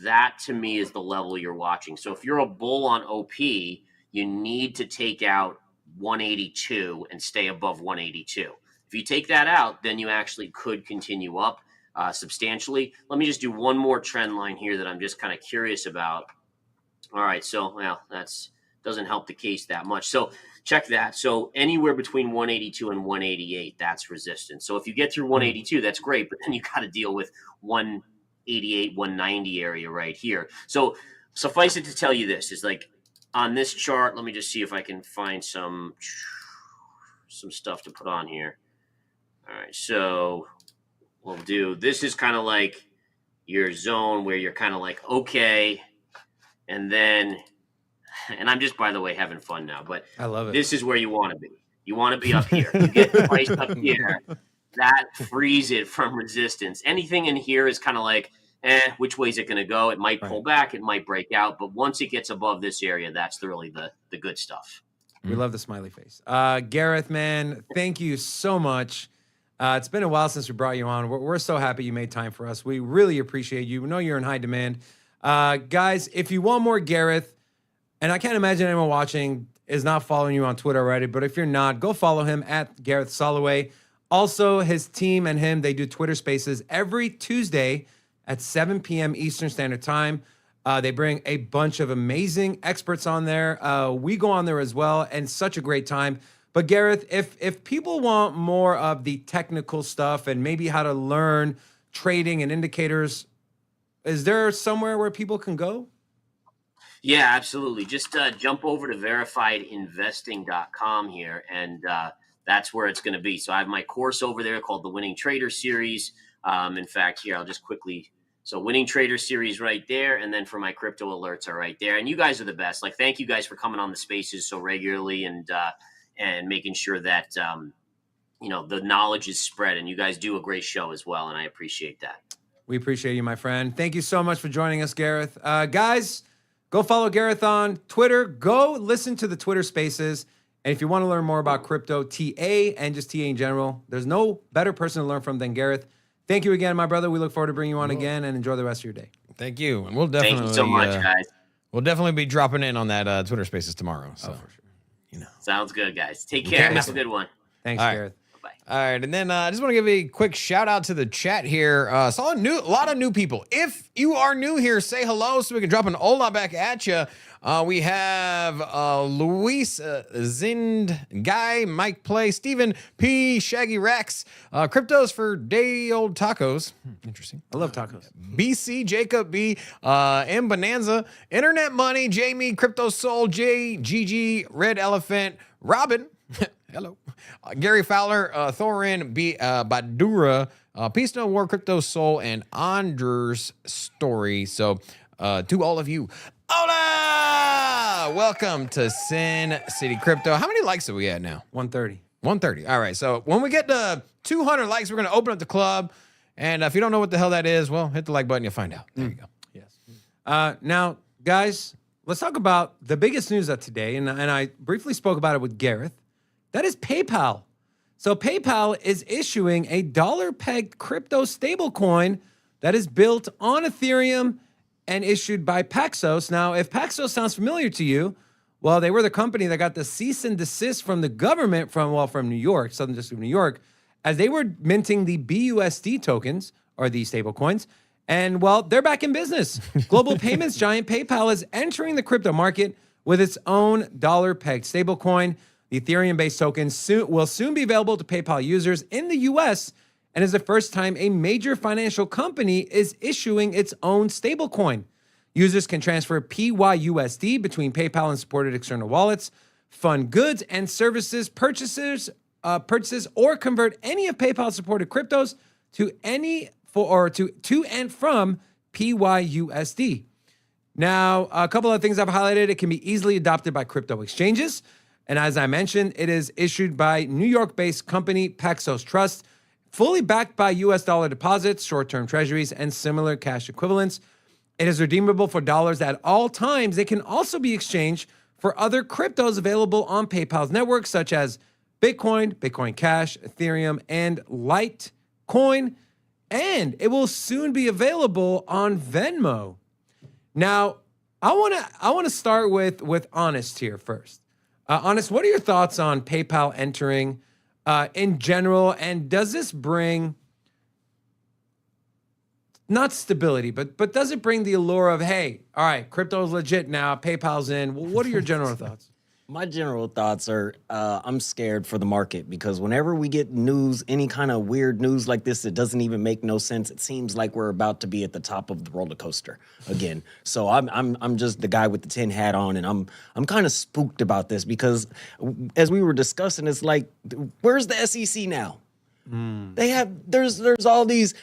that to me is the level you're watching. So if you're a bull on OP, you need to take out 182 and stay above 182. If you take that out, then you actually could continue up substantially. Let me just do one more trend line here that I'm just kind of curious about. All right, so, well, that's doesn't help the case that much. So check that. So anywhere between 182 and 188, that's resistance. So if you get through 182, that's great, but then you got to deal with 188, 190 area right here. So suffice it to tell you this is like on this chart, let me just see if I can find some stuff to put on here. All right, so we'll do, this is kind of like your zone where you're kind of like, okay, and then, and I'm just, by the way, having fun now, but I love it. This is where you want to be. You want to be up here. You get priced up here. That frees it from resistance. Anything in here is kind of like, which way is it going to go? It might pull back. It might break out. But once it gets above this area, that's really the good stuff. We love the smiley face. Gareth, man, thank you so much. It's been a while since we brought you on. We're so happy you made time for us. We really appreciate you. We know you're in high demand. Guys, if you want more Gareth, and I can't imagine anyone watching is not following you on Twitter already, but if you're not, go follow him at Gareth Soloway. Also, his team and him, they do Twitter Spaces every Tuesday at 7 p.m. Eastern Standard Time. They bring a bunch of amazing experts on there. We go on there as well, and such a great time. But Gareth, if people want more of the technical stuff and maybe how to learn trading and indicators, is there somewhere where people can go? Yeah, absolutely. Just jump over to verifiedinvesting.com here, and that's where it's going to be. So I have my course over there called the Winning Trader Series. In fact, here, I'll just quickly So Winning Trader series right there, and then for my crypto alerts are right there. And you guys are the best. Like, thank you guys for coming on the spaces so regularly and making sure that the knowledge is spread. And you guys do a great show as well, and I appreciate that. We appreciate you, my friend. Thank you so much for joining us, Gareth. Guys, go follow Gareth on Twitter. Go listen to the Twitter Spaces. And if you want to learn more about crypto, TA, and just TA in general, there's no better person to learn from than Gareth. Thank you again, my brother. We look forward to bringing you on again, and enjoy the rest of your day. Thank you. And we'll definitely Thank you so much, guys. We'll definitely be dropping in on that Twitter Spaces tomorrow. So, for sure. Sounds good, guys. Take care. Have a good one. Thanks, All right. Gareth. All right, and then I just want to give a quick shout out to the chat here. Saw a lot of new people. If you are new here, say hello so we can drop an hola back at you. We have Luis Zind, Guy, Mike Play, Stephen P, Shaggy Rex, Cryptos for Day Old Tacos. Interesting. I love tacos. BC, Jacob B, M Bonanza, Internet Money, Jamie, Crypto Soul, J, GG, Red Elephant, Robin. Hello. Gary Fowler, Thorin, B, Badura, Peace No War, Crypto Soul, and Anders Story. So, to all of you, hola! Welcome to Sin City Crypto. How many likes are we at now? 130. 130. All right. So, when we get to 200 likes, we're going to open up the club. And if you don't know what the hell that is, well, hit the like button. You'll find out. There you go. Yes. Now, guys, let's talk about the biggest news of today. And I briefly spoke about it with Gareth. That is PayPal. So PayPal is issuing a dollar-pegged crypto stablecoin that is built on Ethereum and issued by Paxos. Now, if Paxos sounds familiar to you, well, they were the company that got the cease and desist from the government from New York, Southern District of New York, as they were minting the BUSD tokens, or the stablecoins. And, well, they're back in business. Global payments giant PayPal is entering the crypto market with its own dollar-pegged stablecoin. The Ethereum-based token will soon be available to PayPal users in the U.S. and is the first time a major financial company is issuing its own stablecoin. Users can transfer PYUSD between PayPal and supported external wallets, fund goods and services purchases, or convert any of PayPal-supported cryptos to and from PYUSD. Now, a couple of things I've highlighted. It can be easily adopted by crypto exchanges. And as I mentioned, it is issued by New York-based company Paxos Trust, fully backed by U.S. dollar deposits, short-term treasuries, and similar cash equivalents. It is redeemable for dollars at all times. It can also be exchanged for other cryptos available on PayPal's network, such as Bitcoin, Bitcoin Cash, Ethereum, and Litecoin. And it will soon be available on Venmo. Now, I want to start with Honest here first. Honest, what are your thoughts on PayPal entering in general? And does this bring, not stability, but does it bring the allure of, hey, all right, crypto's legit now, PayPal's in? Well, what are your general thoughts? My general thoughts are I'm scared for the market because whenever we get news, any kind of weird news like this, it doesn't even make no sense. It seems like we're about to be at the top of the roller coaster again. So I'm just the guy with the tin hat on, and I'm kind of spooked about this because as we were discussing, it's like, where's the SEC now? They have there's all these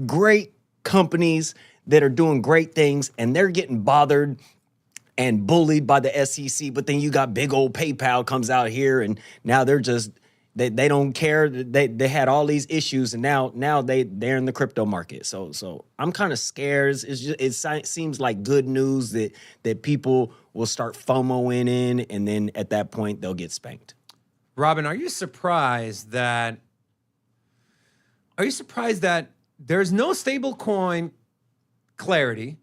great companies that are doing great things, and they're getting bothered and bullied by the SEC, but then you got big old PayPal comes out here, and now they're just they don't care. They had all these issues, and now they're in the crypto market. So I'm kind of scared. It seems like good news that people will start FOMOing in, and then at that point they'll get spanked. Robin, are you surprised that there's no stablecoin clarity?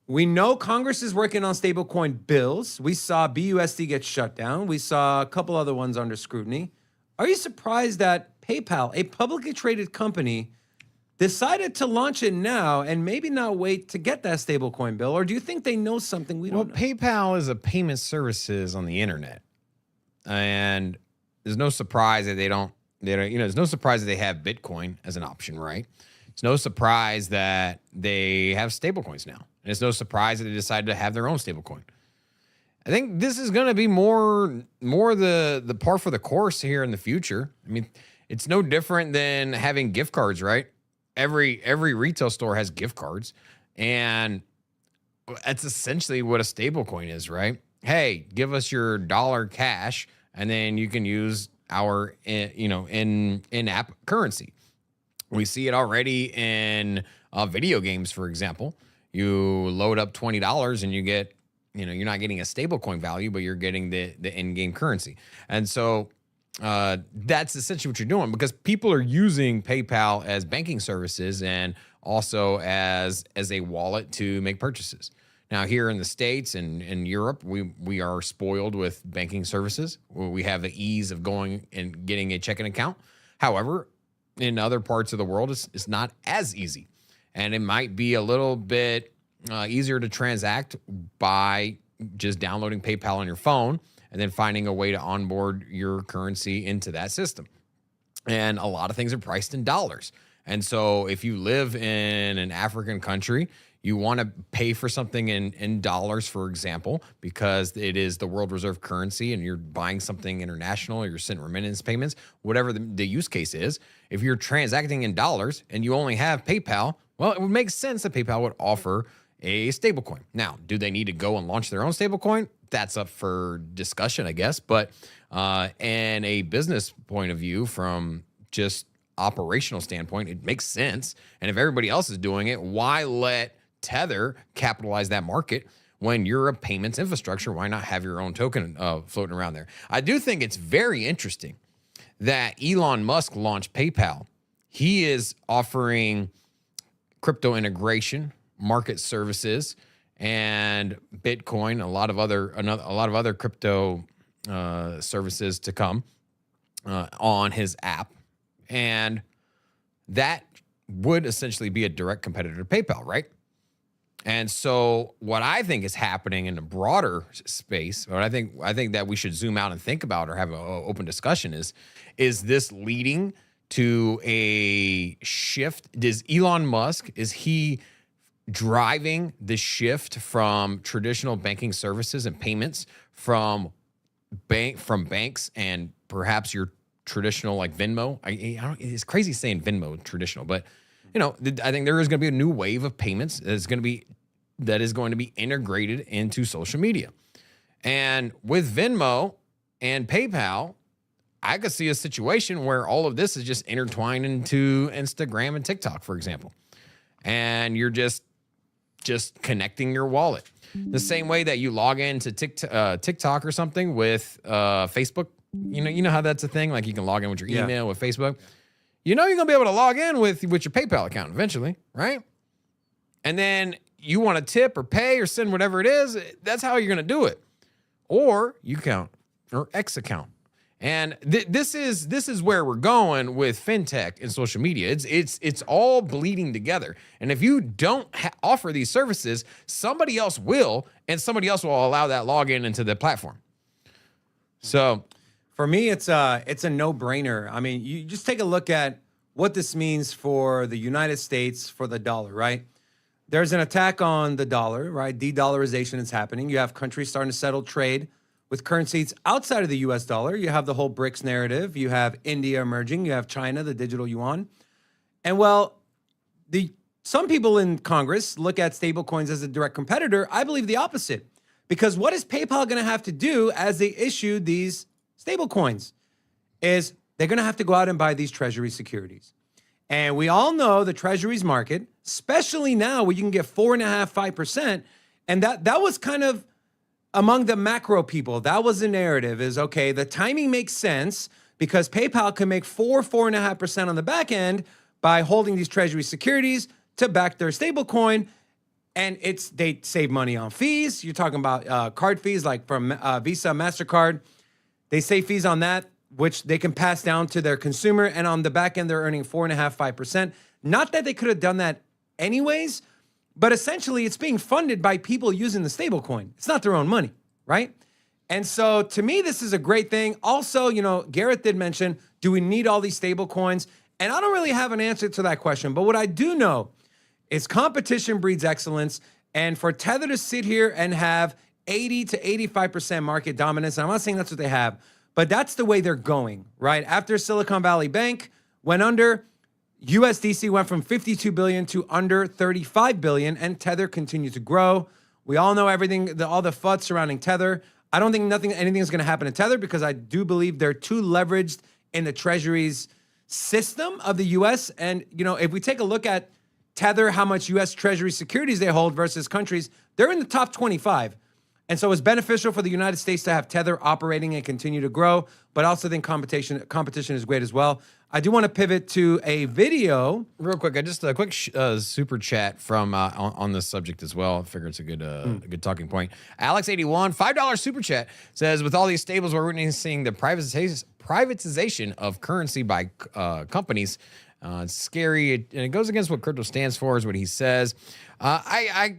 We know Congress is working on stablecoin bills. We saw BUSD get shut down. We saw a couple other ones under scrutiny. Are you surprised that PayPal, a publicly traded company, decided to launch it now and maybe not wait to get that stablecoin bill? Or do you think they know something we don't know? PayPal is a payment services on the internet. And there's no surprise that there's no surprise that they have Bitcoin as an option, right? It's no surprise that they have stablecoins now. And it's no surprise that they decided to have their own stablecoin. I think this is going to be more the par for the course here in the future. I mean, it's no different than having gift cards, right? every retail store has gift cards, and that's essentially what a stable coin is, right? Hey, give us your dollar cash, and then you can use our in-app currency. We see it already in video games, for example. You load up $20 and you get, you're not getting a stable coin value, but you're getting the in-game currency. And so that's essentially what you're doing, because people are using PayPal as banking services and also as a wallet to make purchases. Now, here in the States and in Europe, we are spoiled with banking services. We have the ease of going and getting a checking account. However, in other parts of the world, it's not as easy. And it might be a little bit easier to transact by just downloading PayPal on your phone and then finding a way to onboard your currency into that system. And a lot of things are priced in dollars. And so if you live in an African country, you want to pay for something in dollars, for example, because it is the world reserve currency and you're buying something international or you're sending remittance payments, whatever the use case is. If you're transacting in dollars and you only have PayPal, well, it would make sense that PayPal would offer a stablecoin. Now, do they need to go and launch their own stablecoin? That's up for discussion, I guess. But in a business point of view, from just operational standpoint, it makes sense. And if everybody else is doing it, why let Tether capitalize that market when you're a payments infrastructure? Why not have your own token floating around there? I do think it's very interesting that Elon Musk launched PayPal. He is offering crypto integration, market services, and Bitcoin, a lot of other crypto services to come on his app, and that would essentially be a direct competitor to PayPal, right? And so what I think is happening in the broader space, what I think that we should zoom out and think about or have an open discussion is this leading to a shift? Is Elon Musk, is he driving the shift from traditional banking services and payments from banks and perhaps your traditional like Venmo? It's crazy saying Venmo traditional, but I think there is going to be a new wave of payments that is going to be integrated into social media. And with Venmo and PayPal, I could see a situation where all of this is just intertwined into Instagram and TikTok, for example. And you're just connecting your wallet. The same way that you log into TikTok or something with Facebook. You know how that's a thing? Like you can log in with your email with Facebook. You're going to be able to log in with your PayPal account eventually, right? And then you want to tip or pay or send whatever it is, that's how you're going to do it. Or Ucount or X account. And this is where we're going with fintech and social media. It's all bleeding together. And if you don't offer these services, somebody else will, and somebody else will allow that login into the platform. So for me, it's a no-brainer. I mean, you just take a look at what this means for the United States, for the dollar, right? There's an attack on the dollar, right? De-dollarization is happening. You have countries starting to settle trade with currencies outside of the US dollar. You have the whole BRICS narrative. You have India emerging. You have China, the digital yuan. And well, some people in Congress look at stablecoins as a direct competitor. I believe the opposite. Because what is PayPal going to have to do as they issue these stablecoins is they're going to have to go out and buy these treasury securities. And we all know the treasuries market, especially now where you can get 4.5%, 5%. And that was kind of among the macro people. That was the narrative is, okay, the timing makes sense because PayPal can make 4.5% on the back end by holding these treasury securities to back their stablecoin. And they save money on fees. You're talking about card fees like from Visa, MasterCard. They save fees on that, which they can pass down to their consumer. And on the back end, they're earning 4.5%, 5%. Not that they could have done that anyways, but essentially it's being funded by people using the stablecoin. It's not their own money, right? And so to me, this is a great thing. Also, Gareth did mention, do we need all these stablecoins? And I don't really have an answer to that question. But what I do know is competition breeds excellence. And for Tether to sit here and have 80 to 85% market dominance, and I'm not saying that's what they have, but that's the way they're going, right? After Silicon Valley Bank went under, USDC went from 52 billion to under 35 billion, and Tether continued to grow. We all know everything, all the FUD surrounding Tether. I don't think anything is going to happen to Tether because I do believe they're too leveraged in the Treasury's system of the U.S. And, if we take a look at Tether, how much U.S. Treasury securities they hold versus countries, they're in the top 25. And so it's beneficial for the United States to have Tether operating and continue to grow, but I also think competition is great as well. I do want to pivot to a video. Real quick, just a quick super chat from on this subject as well. I figure it's a good talking point. Alex81, $5 super chat says, with all these stables, we're witnessing the privatization of currency by companies. It's scary, and it goes against what crypto stands for, is what he says. I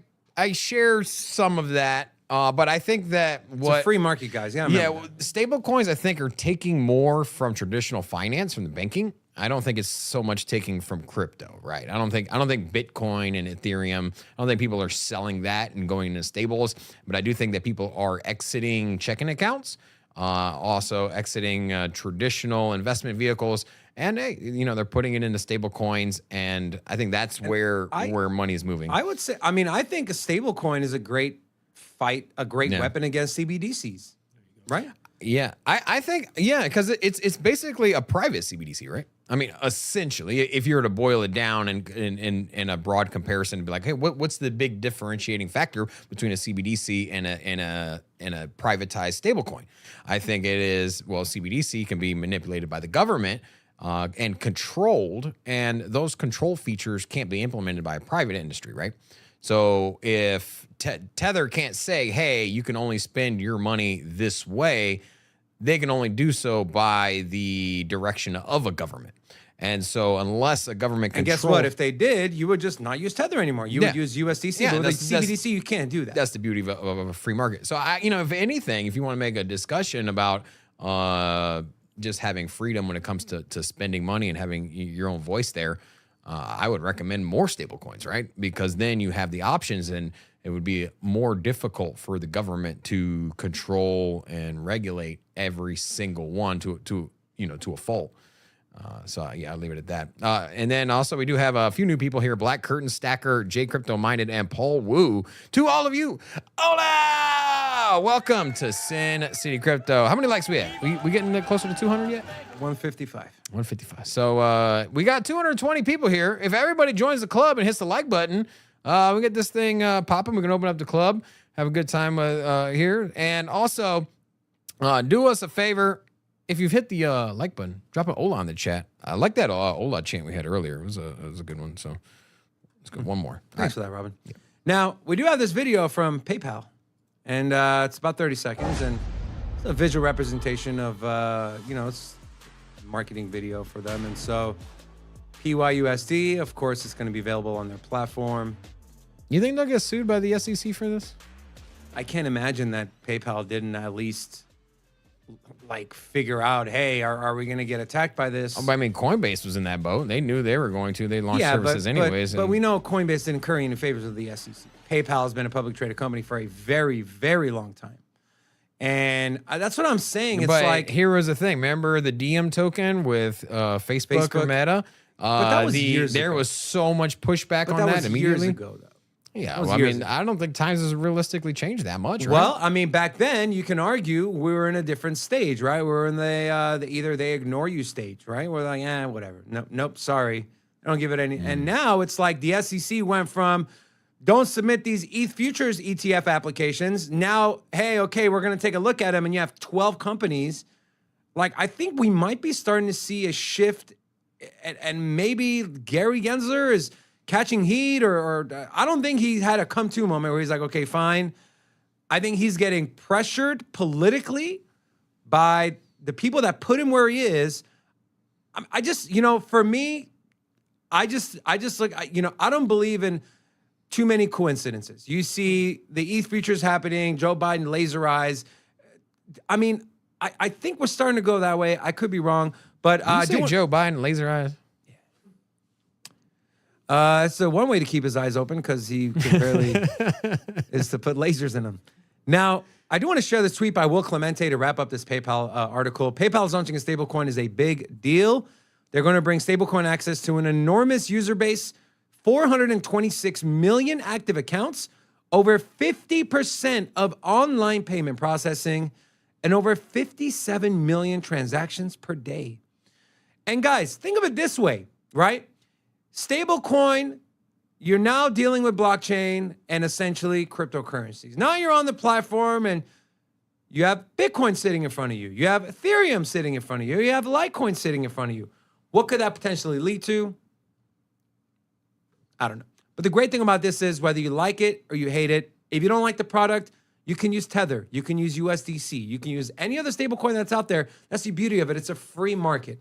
share some of that. But I think that It's a free market, guys. Stable coins, I think, are taking more from traditional finance, from the banking. I don't think it's so much taking from crypto, right? I don't think Bitcoin and Ethereum, I don't think people are selling that and going into stables, but I do think that people are exiting checking accounts, also exiting traditional investment vehicles, and they're putting it into stable coins, and I think that's where money is moving. I would say, I think a stable coin is a great weapon against CBDCs, right? Yeah, I think, because it's basically a private CBDC, right? I mean, essentially, if you were to boil it down and in a broad comparison, be like, hey, what's the big differentiating factor between a CBDC and a privatized stablecoin? I think it is, CBDC can be manipulated by the government and controlled, and those control features can't be implemented by a private industry, right? So if Tether can't say, hey, you can only spend your money this way, they can only do so by the direction of a government. And so unless a government control... And guess what? If they did, you would just not use Tether anymore. You would use USDC. But with CBDC, you can't do that. That's the beauty of a free market. So, if anything, if you want to make a discussion about just having freedom when it comes to spending money and having your own voice there, I would recommend more stable coins, right? Because then you have the options, and it would be more difficult for the government to control and regulate every single one to a fault. I'll leave it at that. And then also we do have a few new people here: Black Curtain Stacker, J Crypto Minded, and Paul Wu. To all of you, hola! Welcome to Sin City Crypto. How many likes we at? We getting closer to 200 yet? 155. 155. So we got 220 people here. If everybody joins the club and hits the like button, we get this thing popping. We can open up the club, have a good time here. And also, do us a favor. If you've hit the like button, drop an Ola in the chat. I like that Ola chant we had earlier. It was a good one. So let's go one more. Thanks for that, Robin. Yeah. Now, we do have this video from PayPal, and it's about 30 seconds, and it's a visual representation of, it's a marketing video for them. And so PYUSD, of course, is going to be available on their platform. You think they'll get sued by the SEC for this? I can't imagine that PayPal didn't at least figure out, hey, are we going to get attacked by this? I mean, Coinbase was in that boat. They knew they were going to. They launched services anyways. But we know Coinbase didn't curry any favors with the SEC. PayPal has been a public traded company for a very, very long time. And that's what I'm saying. It's here was the thing. Remember the DM token with Facebook or Meta? But that was years ago. There was so much pushback on that immediately. Years ago, though. Yeah, I don't think times has realistically changed that much, right? Well, I mean, back then, you can argue we were in a different stage, right? We were in the either they ignore you stage, right? We're like, whatever. Nope, sorry. I don't give it any. And now it's like the SEC went from don't submit these ETH futures ETF applications. Now, hey, okay, we're going to take a look at them, and you have 12 companies. I think we might be starting to see a shift, and maybe Gary Gensler is catching heat, or I don't think he had a come-to moment where he's like, okay, fine. I think he's getting pressured politically by the people that put him where he is. I just, for me, I don't believe in too many coincidences. You see the ETH futures happening, Joe Biden laser eyes. I mean, I think we're starting to go that way. I could be wrong, but Joe Biden laser eyes. So one way to keep his eyes open, because he can barely, is to put lasers in them. Now, I do want to share this tweet by Will Clemente to wrap up this PayPal article. PayPal is launching a stablecoin is a big deal. They're going to bring stablecoin access to an enormous user base, 426 million active accounts, over 50% of online payment processing, and over 57 million transactions per day. And guys, think of it this way, right? Stablecoin, you're now dealing with blockchain and essentially cryptocurrencies. Now you're on the platform and you have Bitcoin sitting in front of you. You have Ethereum sitting in front of you. You have Litecoin sitting in front of you. What could that potentially lead to? I don't know. But the great thing about this is whether you like it or you hate it, if you don't like the product, you can use Tether. You can use USDC. You can use any other stablecoin that's out there. That's the beauty of it. It's a free market.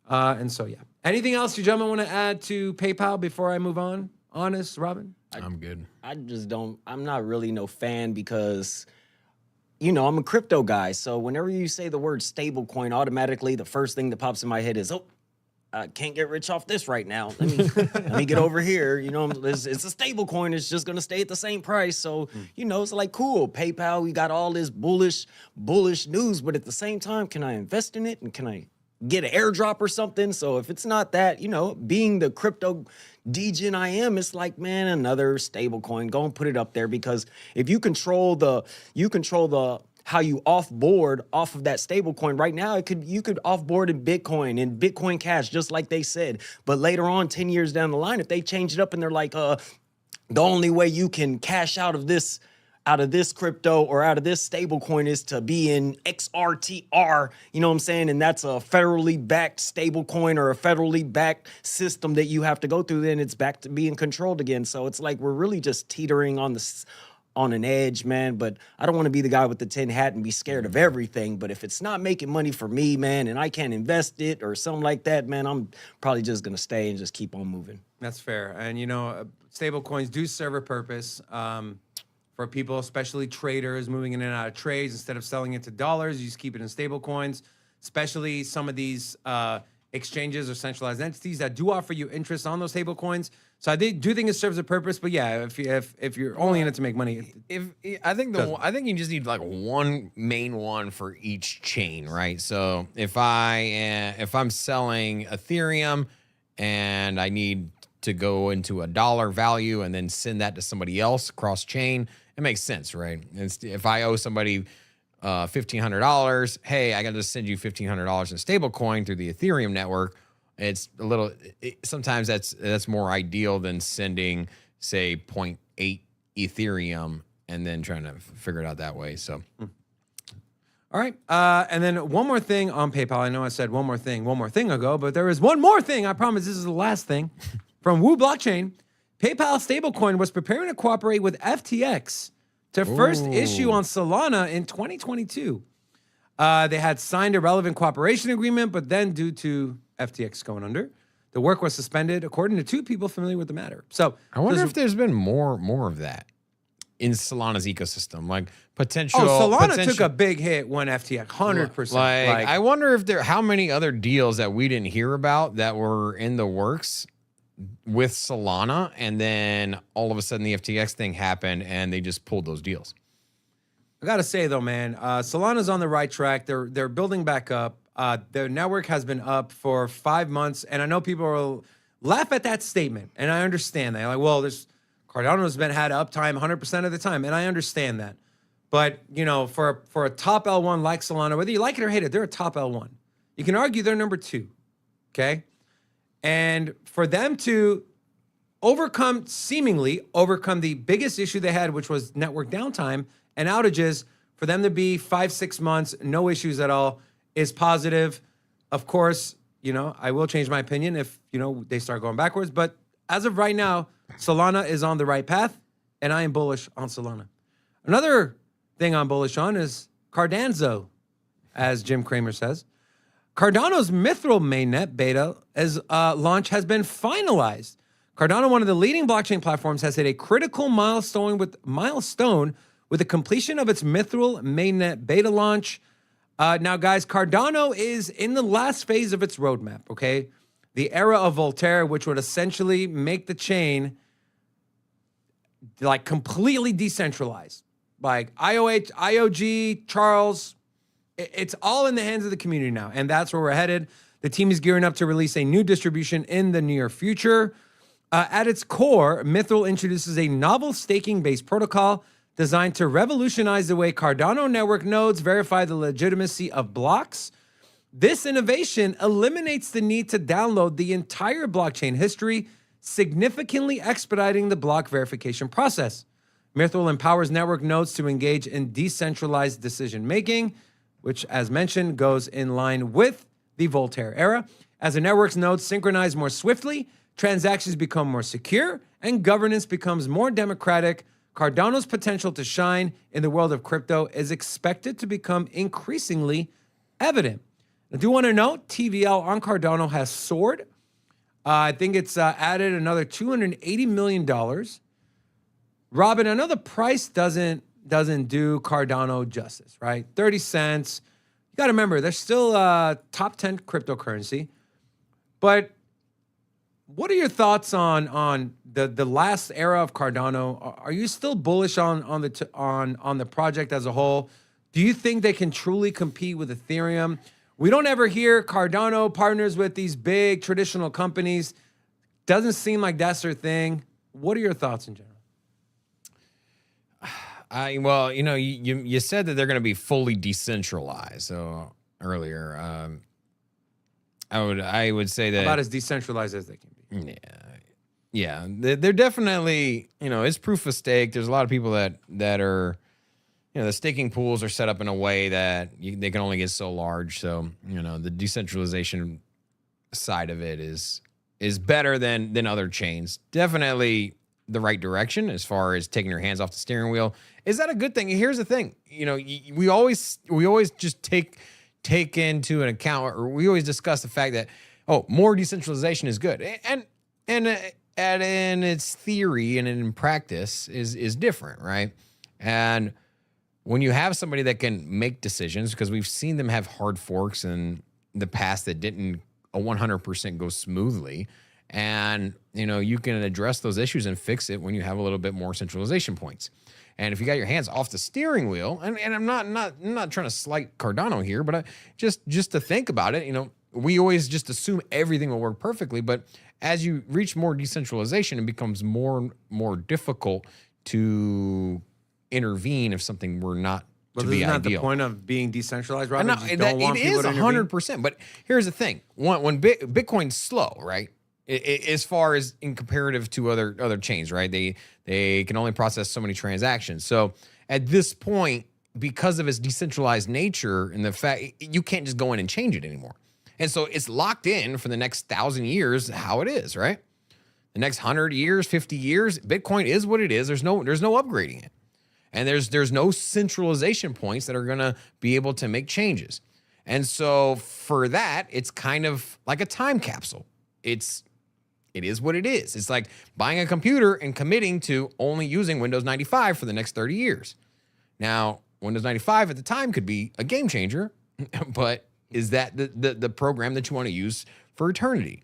And so, yeah. Anything else you gentlemen want to add to PayPal before I move on? Honest, Robin? I'm good. I'm not really no fan because, you know, I'm a crypto guy. So whenever you say the word stablecoin, automatically the first thing that pops in my head is, I can't get rich off this right now. Let me get over here. You know, it's a stable coin. It's just going to stay at the same price. So, you know, it's like, cool, PayPal, we got all this bullish news. But at the same time, can I invest in it? And can I get an airdrop or something? So if it's not that, you know, being the crypto degen I am, it's like, man, another stable coin. Go and put it up there, because if you control the how you offboard off of that stable coin right now, you could offboard in Bitcoin Cash, just like they said. But later on, 10 years down the line, if they change it up and they're like, the only way you can cash out of this crypto or out of this stable coin is to be in XRTR, you know what I'm saying? And that's a federally backed stable coin or a federally backed system that you have to go through, then it's back to being controlled again. So it's like we're really just teetering on an edge, man. But I don't want to be the guy with the tin hat and be scared of everything. But if it's not making money for me, man, and I can't invest it or something like that, man, I'm probably just going to stay and just keep on moving. That's fair. And, you know, stable coins do serve a purpose for people, especially traders moving in and out of trades. Instead of selling it to dollars, you just keep it in stable coins, especially some of these exchanges or centralized entities that do offer you interest on those stable coins. So I do think it serves a purpose, but yeah, if you're only in it to make money, I think you just need like one main one for each chain, right? So if I'm selling Ethereum and I need to go into a dollar value and then send that to somebody else cross chain, it makes sense, right? If I owe somebody $1,500, hey, I got to send you $1,500 in stable coin through the Ethereum network. It's a little, sometimes that's more ideal than sending, say, 0.8 Ethereum and then trying to figure it out that way. So, all right. And then one more thing on PayPal. I know I said one more thing ago, but there is one more thing. I promise this is the last thing. From Woo Blockchain, PayPal stablecoin was preparing to cooperate with FTX to first issue on Solana in 2022. They had signed a relevant cooperation agreement, but then due to FTX going under, the work was suspended, according to two people familiar with the matter. So I wonder if there's been more of that in Solana's ecosystem, like potential. Solana took a big hit when FTX, 100%. Like I wonder if how many other deals that we didn't hear about that were in the works with Solana, and then all of a sudden the FTX thing happened and they just pulled those deals. I gotta say though, man, Solana's on the right track. They're building back up. Their network has been up for 5 months, and I know people will laugh at that statement, and I understand that. They're like, well, Cardano's had uptime 100% of the time, and I understand that. But you know, for a top L1 like Solana, whether you like it or hate it, they're a top L1. You can argue they're number 2, okay? And for them to seemingly overcome the biggest issue they had, which was network downtime and outages, for them to be 5-6 months, no issues at all, is positive. Of course, you know, I will change my opinion if, you know, they start going backwards. But as of right now, Solana is on the right path, and I am bullish on Solana. Another thing I'm bullish on is Cardanzo, as Jim Cramer says. Cardano's Mithril mainnet beta launch has been finalized. Cardano, one of the leading blockchain platforms, has hit a critical milestone with the completion of its Mithril mainnet beta launch. Now, guys, Cardano is in the last phase of its roadmap, okay? The era of Voltaire, which would essentially make the chain like completely decentralized. Like IOG, Charles, it's all in the hands of the community now, and that's where we're headed. The team is gearing up to release a new distribution in the near future. At its core, Mithril introduces a novel staking-based protocol designed to revolutionize the way Cardano network nodes verify the legitimacy of blocks. This innovation eliminates the need to download the entire blockchain history, significantly expediting the block verification process. Mithril empowers network nodes to engage in decentralized decision-making, which, as mentioned, goes in line with the Voltaire era. As the network's nodes synchronize more swiftly, transactions become more secure, and governance becomes more democratic. Cardano's potential to shine in the world of crypto is expected to become increasingly evident. I do want to note, TVL on Cardano has soared. I think it's added another $280 million. Robin, I know the price doesn't do Cardano justice, right? 30 cents. You got to remember, they're still top 10 cryptocurrency. But what are your thoughts on the last era of Cardano? Are you still bullish on the project as a whole? Do you think they can truly compete with Ethereum? We don't ever hear Cardano partners with these big traditional companies. Doesn't seem like that's their thing. What are your thoughts in general? Well, you said that they're going to be fully decentralized. So earlier, I would say that about as decentralized as they can be. Yeah, they're definitely, it's proof of stake. There's a lot of people that are, the staking pools are set up in a way that they can only get so large. So the decentralization side of it is better than other chains. Definitely the right direction as far as taking your hands off the steering wheel. Is that a good thing? Here's the thing. We always just take into an account, or we always discuss the fact that, more decentralization is good. And in its theory and in practice is different, right? And when you have somebody that can make decisions, because we've seen them have hard forks in the past that didn't 100% go smoothly, and you can address those issues and fix it when you have a little bit more centralization points. And if you got your hands off the steering wheel, and I'm not trying to slight Cardano here, but just to think about it, we always just assume everything will work perfectly. But as you reach more decentralization, it becomes more difficult to intervene if something were not to be ideal. Isn't that the point of being decentralized, Robin? No, it is 100%. But here's the thing: when Bitcoin's slow, right? As far as in comparative to other chains, right? They can only process so many transactions. So at this point, because of its decentralized nature and the fact you can't just go in and change it anymore. And so it's locked in for the next 1,000 years how it is, right? The next 100 years, 50 years, Bitcoin is what it is. There's no upgrading it. And there's no centralization points that are going to be able to make changes. And so for that, it's kind of like a time capsule. It is what it is. It's like buying a computer and committing to only using Windows 95 for the next 30 years. Now, Windows 95 at the time could be a game changer, but is that the program that you want to use for eternity?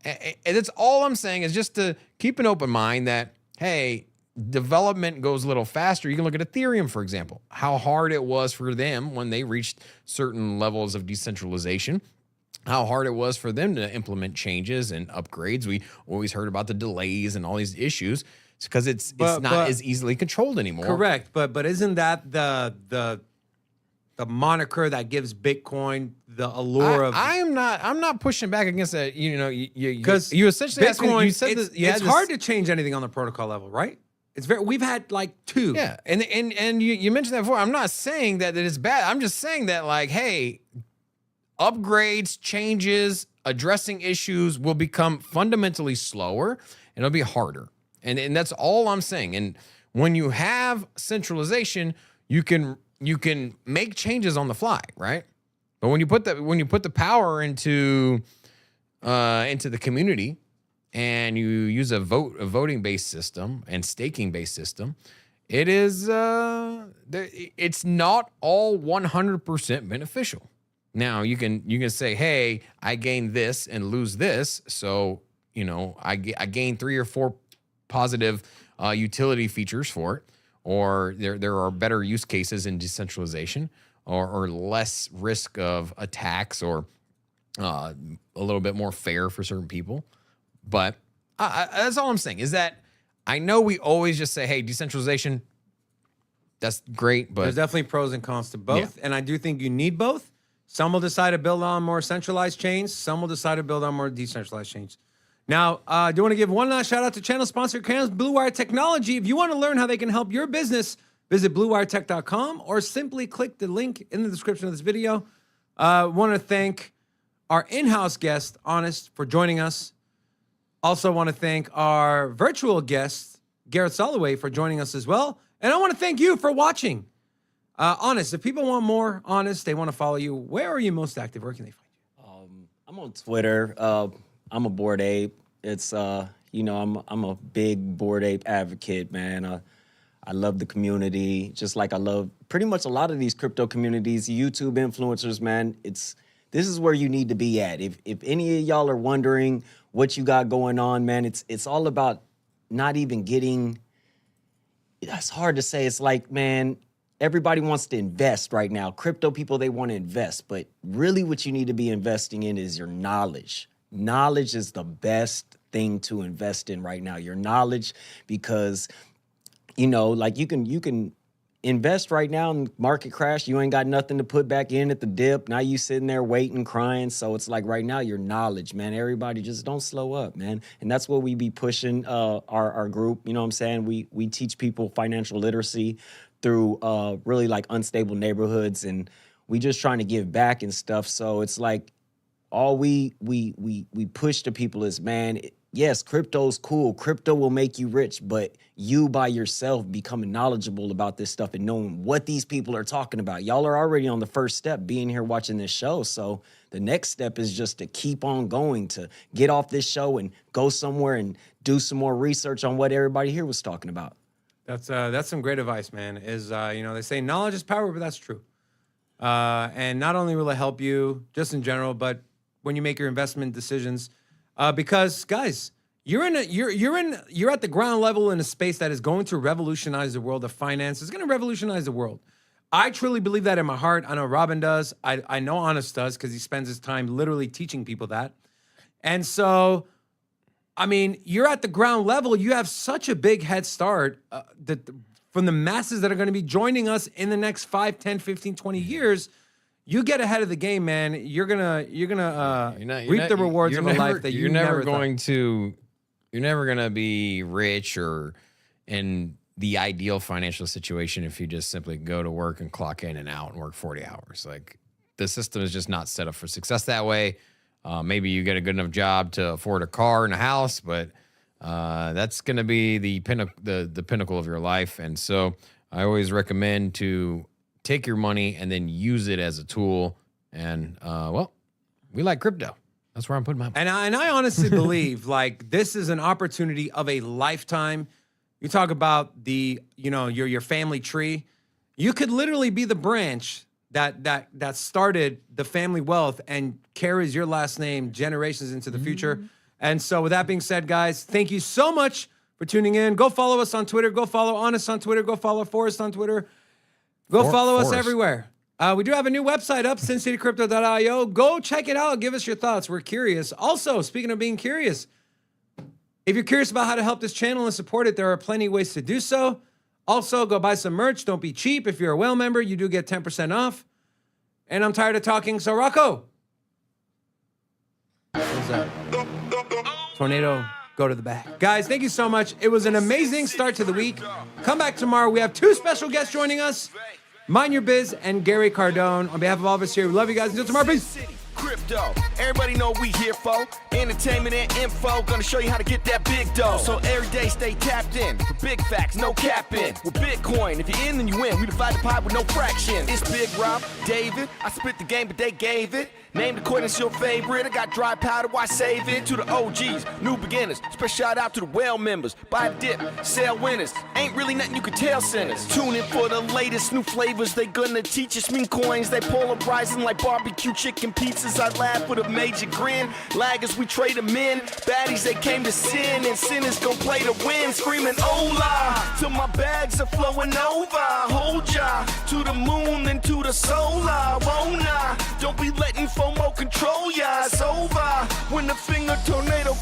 And that's all I'm saying, is just to keep an open mind that, hey, development goes a little faster. You can look at Ethereum, for example, how hard it was for them when they reached certain levels of decentralization, how hard it was for them to implement changes and upgrades. We always heard about the delays and all these issues. It's because it's not as easily controlled anymore. Correct, but isn't that the moniker that gives Bitcoin the allure of? I'm not pushing back against that. Because you essentially Bitcoin, asked me, it's hard to change anything on the protocol level, right? We've had like two. Yeah, and you mentioned that before. I'm not saying that it's bad. I'm just saying that, like, hey, upgrades, changes, addressing issues will become fundamentally slower and it'll be harder. And that's all I'm saying. And when you have centralization, you can make changes on the fly, right? But when you put the power into the community, and you use a voting-based system and staking-based system, it's not all 100% beneficial. Now you can say, hey, I gain this and lose this, so I gain 3 or 4 positive utility features for it, or there are better use cases in decentralization, or less risk of attacks or a little bit more fair for certain people. But that's all I'm saying is that I know we always just say, hey, decentralization, that's great, but there's definitely pros and cons to both. And I do think you need both. Some will decide to build on more centralized chains. Some will decide to build on more decentralized chains. Now, I do want to give one last shout out to channel sponsor, Blue Wire Technology. If you want to learn how they can help your business, visit bluewiretech.com or simply click the link in the description of this video. I want to thank our in-house guest, Honest, for joining us. Also want to thank our virtual guest, Gareth Soloway, for joining us as well. And I want to thank you for watching. Honest, if people want more Honest, they want to follow you, where are you most active? Where can they find you? I'm on Twitter. I'm a Bored Ape. It's you know, I'm a big Bored Ape advocate, man. I love the community, just like I love pretty much a lot of these crypto communities, YouTube influencers, man. This is where you need to be at. If any of y'all are wondering what you got going on, man, it's all about not even getting. That's hard to say. It's like, man, everybody wants to invest right now. Crypto people, they want to invest, but really what you need to be investing in is your knowledge. Knowledge is the best thing to invest in right now. Your knowledge, because, you know, like you can invest right now in market crash. You ain't got nothing to put back in at the dip. Now you sitting there waiting, crying. So it's like right now, your knowledge, man. Everybody just don't slow up, man. And that's what we be pushing our group. You know what I'm saying? We teach people financial literacy through really like unstable neighborhoods, and we just trying to give back and stuff. So it's like all we push to people is, man, yes, crypto's cool. Crypto will make you rich, but you by yourself becoming knowledgeable about this stuff and knowing what these people are talking about. Y'all are already on the first step being here watching this show. So the next step is just to keep on going, to get off this show and go somewhere and do some more research on what everybody here was talking about. That's some great advice, man. You know, they say knowledge is power, but that's true. And not only will it help you just in general, but when you make your investment decisions, because guys, you're at the ground level in a space that is going to revolutionize the world of finance. It's going to revolutionize the world. I truly believe that in my heart. I know Robin does. I know Honest does, because he spends his time literally teaching people that. And so, I mean, you're at the ground level. You have such a big head start from the masses that are going to be joining us in the next 5, 10, 15, 20 years. You get ahead of the game, man. You're gonna reap the rewards of a life that you're never going to. You're never gonna be rich or in the ideal financial situation if you just simply go to work and clock in and out and work 40 hours. Like, the system is just not set up for success that way. Maybe you get a good enough job to afford a car and a house, but that's gonna be the pinnacle of your life. And so I always recommend to take your money and then use it as a tool. And, well, we like crypto. That's where I'm putting my money. And I honestly believe, like, this is an opportunity of a lifetime. You talk about your family tree. You could literally be the branch that started the family wealth and carries your last name generations into the future. And so with that being said, guys, thank you so much for tuning in. Go follow us on Twitter. Go follow Honest on Twitter. Go follow Forrest on Twitter. Go follow us everywhere. We do have a new website up, sincitycrypto.io. Go check it out. Give us your thoughts. We're curious. Also, speaking of being curious, if you're curious about how to help this channel and support it, there are plenty of ways to do so. Also, go buy some merch. Don't be cheap. If you're a whale member, you do get 10% off. And I'm tired of talking, so Rocco. What's up? Tornado, go to the back. Guys, thank you so much. It was an amazing start to the week. Come back tomorrow. We have 2 special guests joining us. Mind Your Biz and Gary Cardone. On behalf of all of us here, we love you guys. Until tomorrow, peace. Crypto, everybody know we here for entertainment and info. Gonna show you how to get that big dough. So every day stay tapped in for big facts, no capping. With Bitcoin, if you're in, then you win. We divide the pie with no fraction. It's Big Rob, David. I spit the game, but they gave it. Name the coin, it's your favorite. I got dry powder, why save it? To the OGs, new beginners. Special shout out to the whale members. Buy the dip, sell winners. Ain't really nothing you can tell sinners. Tune in for the latest new flavors. They gonna teach us mean coins. They polarizing like barbecue chicken pizzas. I laugh with a major grin. Laggers, we trade them in. Baddies, they came to sin. And sinners gon' play to win. Screaming, hola, till my bags are flowing over. Hold ya to the moon and to the solar. Won't I? Don't be letting FOMO control ya. when the finger tornado